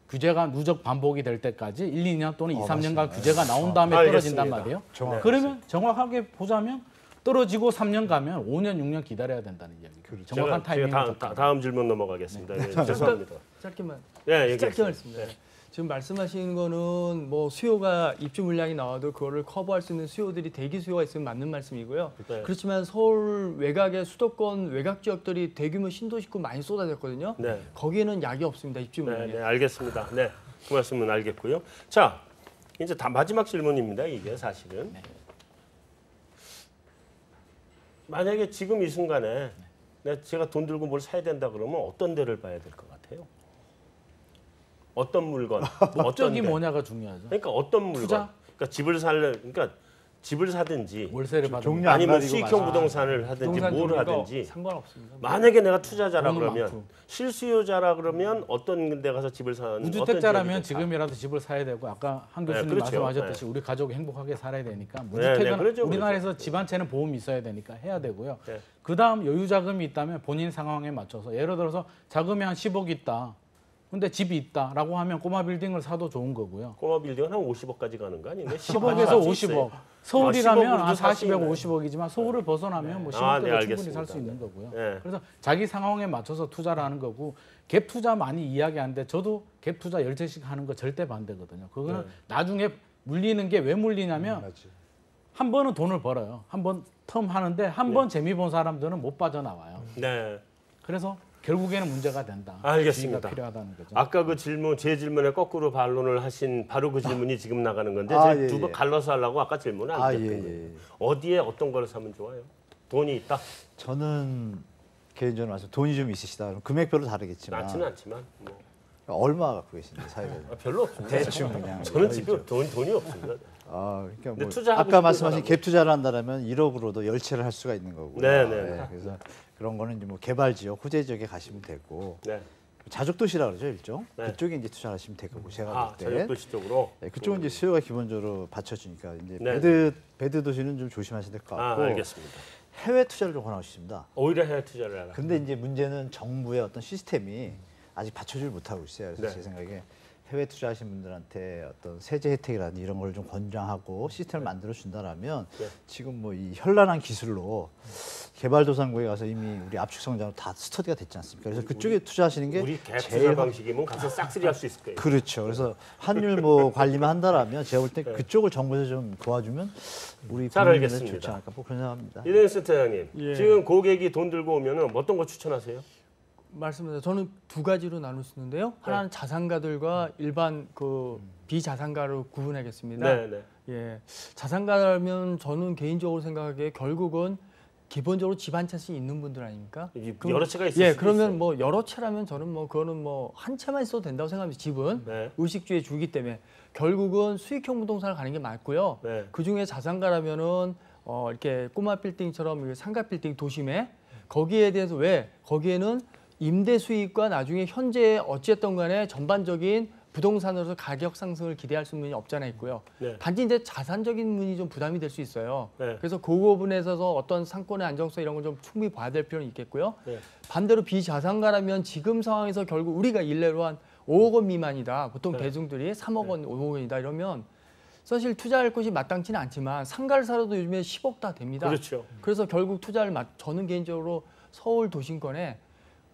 규제가 누적 반복이 될 때까지 1, 2년 또는 2, 3년간 규제가 나온 다음에 떨어진단 알겠습니다. 말이에요. 정확하게. 그러면 정확하게 보자면 떨어지고 3년 가면 5년, 6년 기다려야 된다는 이야기죠. 정확한 타이밍을 다음 질문 넘어가겠습니다. 네. 죄송합니다. 짧게만 네, 짧게 얘기하세요. 말씀드립니다. 지금 말씀하시는 거는 뭐 수요가 입주 물량이 나와도 그거를 커버할 수 있는 수요들이 대기 수요가 있으면 맞는 말씀이고요. 네. 그렇지만 서울 외곽의 수도권 외곽 지역들이 대규모 신도시구 많이 쏟아졌거든요. 네. 거기에는 약이 없습니다. 입주 네, 물량이. 네, 알겠습니다. 네, 그 말씀은 알겠고요. 자, 이제 다 마지막 질문입니다. 이게 사실은 만약에 지금 이 순간에 제가 돈 들고 뭘 사야 된다 그러면 어떤 데를 봐야 될 것 같아요? 어떤 물건, 어떤 목적이 데? 뭐냐가 중요하죠. 그러니까 어떤 물건? 투자? 그러니까 집을 사든지 월세를 받는 종류 거. 안 아니면 가리고 수익형 마찬가지. 부동산을 하든지 부동산 뭘 종류가 하든지 상관없습니다. 만약에 내가 투자자라 돈은 그러면 많고. 실수요자라 그러면 어떤 데 가서 집을 사는 무주택자라면 지금이라도 집을 사야 되고 아까 한 교수님 그렇죠. 말씀하셨듯이 우리 가족이 행복하게 살아야 되니까 네, 무주택은 그렇죠, 우리나라에서 집 한 채는 보험이 있어야 되니까 해야 되고요. 네. 그다음 여유 자금이 있다면 본인 상황에 맞춰서 예를 들어서 자금이 한 10억 있다. 근데 집이 있다라고 하면 꼬마 빌딩을 사도 좋은 거고요. 꼬마 빌딩은 한 50억까지 가는 거 아닌가요? 10억에서 50억. 서울이라면 10억으로도 한 살수 40억, 있나요? 50억이지만 서울을 벗어나면 뭐 10억대로 아, 네, 충분히 알겠습니다. 살 수 있는 거고요. 네. 그래서 자기 상황에 맞춰서 투자를 하는 거고 갭 투자 많이 이야기하는데 저도 갭 투자 10채씩 하는 거 절대 반대거든요. 그거는 나중에 물리는 게 왜 물리냐면 한 번은 돈을 벌어요. 한 번 텀 하는데 한 번 재미 본 사람들은 못 빠져나와요. 네. 그래서 결국에는 문제가 된다. 알겠습니다. 주의가 필요하다는 거죠. 아까 그 질문 제 질문에 거꾸로 반론을 하신 바로 그 질문이 지금 나가는 건데 아, 제가 예, 두 번 예. 갈라서 하려고 아까 질문을 안 아, 드렸던 예, 거예요. 예. 어디에 어떤 걸 사면 좋아요? 돈이 있다? 저는 개인적으로 말씀 돈이 좀 있으시다. 그럼 금액별로 다르겠지만 많지는 않지만 뭐. 얼마 갖고 계신데 사회가 별로 없습니다. 대충 그냥 저는 집에 돈이 없습니다. 근데 그러니까 뭐 투자하고 아까 싶은 말씀하신 사람은- 갭 투자를 한다면 1억으로도 열채를 할 수가 있는 거고요. 네, 네. 그래서 그런 거는 이제 뭐 개발 지역, 호재 지역에 가시면 되고 네. 자족도시라 그러죠, 일종. 네. 그쪽에 이제 투자하시면 될 거고 제가 아, 볼 때. 자격도시 쪽으로. 네, 그쪽은 이제 수요가 기본적으로 받쳐주니까 이제 네. 배드 도시는 좀 조심하셔야 될 것 아, 같고 알겠습니다. 해외 투자를 좀 권하고 싶습니다. 오히려 해외 투자를 하라. 근데 이제 문제는 정부의 어떤 시스템이 아직 받쳐주지 못하고 있어요. 그래서 네. 제 생각에 해외 투자하신 분들한테 어떤 세제 혜택이라든지 이런 걸 좀 권장하고 시스템을 만들어 준다라면 네. 지금 뭐 이 현란한 기술로 개발도상국에 가서 이미 우리 압축 성장으로 다 스터디가 됐지 않습니까? 그래서 그쪽에 투자하시는 게 우리 갭 투자 제일 방식이면 가서 싹쓸이 할 수 있을 거예요. 그렇죠. 그래서 환율 뭐 관리만 한다라면 제가 볼 때 네. 그쪽을 정부에서 좀 도와주면 우리 잘 국민들은 알겠습니다. 좋지 않을까 뭐 그런 생각합니다. 이대현 센터장님, 예. 지금 고객이 돈 들고 오면은 어떤 거 추천하세요? 말씀드려 저는 두 가지로 나눌 수 있는데요. 하나는 자산가들과 일반 그 비자산가로 구분하겠습니다. 네, 네. 예, 자산가라면 저는 개인적으로 생각하기에 결국은 기본적으로 집 한 채씩 있는 분들 아닙니까? 이게 그럼- 여러 채가 있을 예, 수도 그러면 있어요. 뭐 여러 채라면 저는 뭐 그거는 뭐 한 채만 있어도 된다고 생각합니다. 집은 네. 의식주의 주기 때문에 결국은 수익형 부동산을 가는 게 맞고요. 네. 그 중에 자산가라면은 이렇게 꼬마 빌딩처럼 상가 빌딩 도심에 거기에 대해서 왜 거기에는 임대 수익과 나중에 현재 어찌됐든 간에 전반적인 부동산으로서 가격 상승을 기대할 수 있는 면이 없지 않아 있고요. 네. 단지 이제 자산적인 면이 좀 부담이 될 수 있어요. 네. 그래서 그 부분에 있어서 어떤 상권의 안정성 이런 걸 좀 충분히 봐야 될 필요는 있겠고요. 네. 반대로 비자산가라면 지금 상황에서 결국 우리가 일례로 한 5억 원 미만이다. 보통 네. 대중들이 3억 원, 5억 원이다 이러면 사실 투자할 것이 마땅치는 않지만 상가를 사려도 요즘에 10억 다 됩니다. 그렇죠. 그래서 결국 투자를 저는 개인적으로 서울 도심권에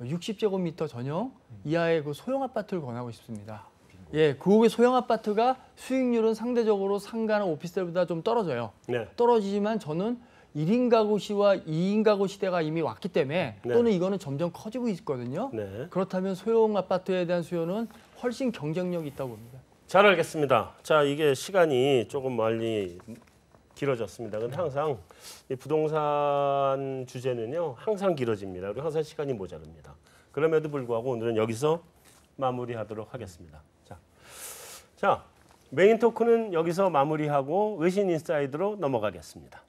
60제곱미터 전용 이하의 그 소형 아파트를 권하고 싶습니다. 예, 그게 소형 아파트가 수익률은 상대적으로 상가나 오피스텔보다 좀 떨어져요. 네. 떨어지지만 저는 1인 가구 시와 2인 가구 시대가 이미 왔기 때문에 네. 또는 이거는 점점 커지고 있거든요. 네. 그렇다면 소형 아파트에 대한 수요는 훨씬 경쟁력이 있다고 봅니다. 잘 알겠습니다. 자, 이게 시간이 조금 많이 길어졌습니다. 근데 항상 이 부동산 주제는요, 항상 길어집니다. 그리고 항상 시간이 모자랍니다. 그럼에도 불구하고 오늘은 여기서 마무리하도록 하겠습니다. 자, 메인 토크는 여기서 마무리하고 외신 인사이드로 넘어가겠습니다.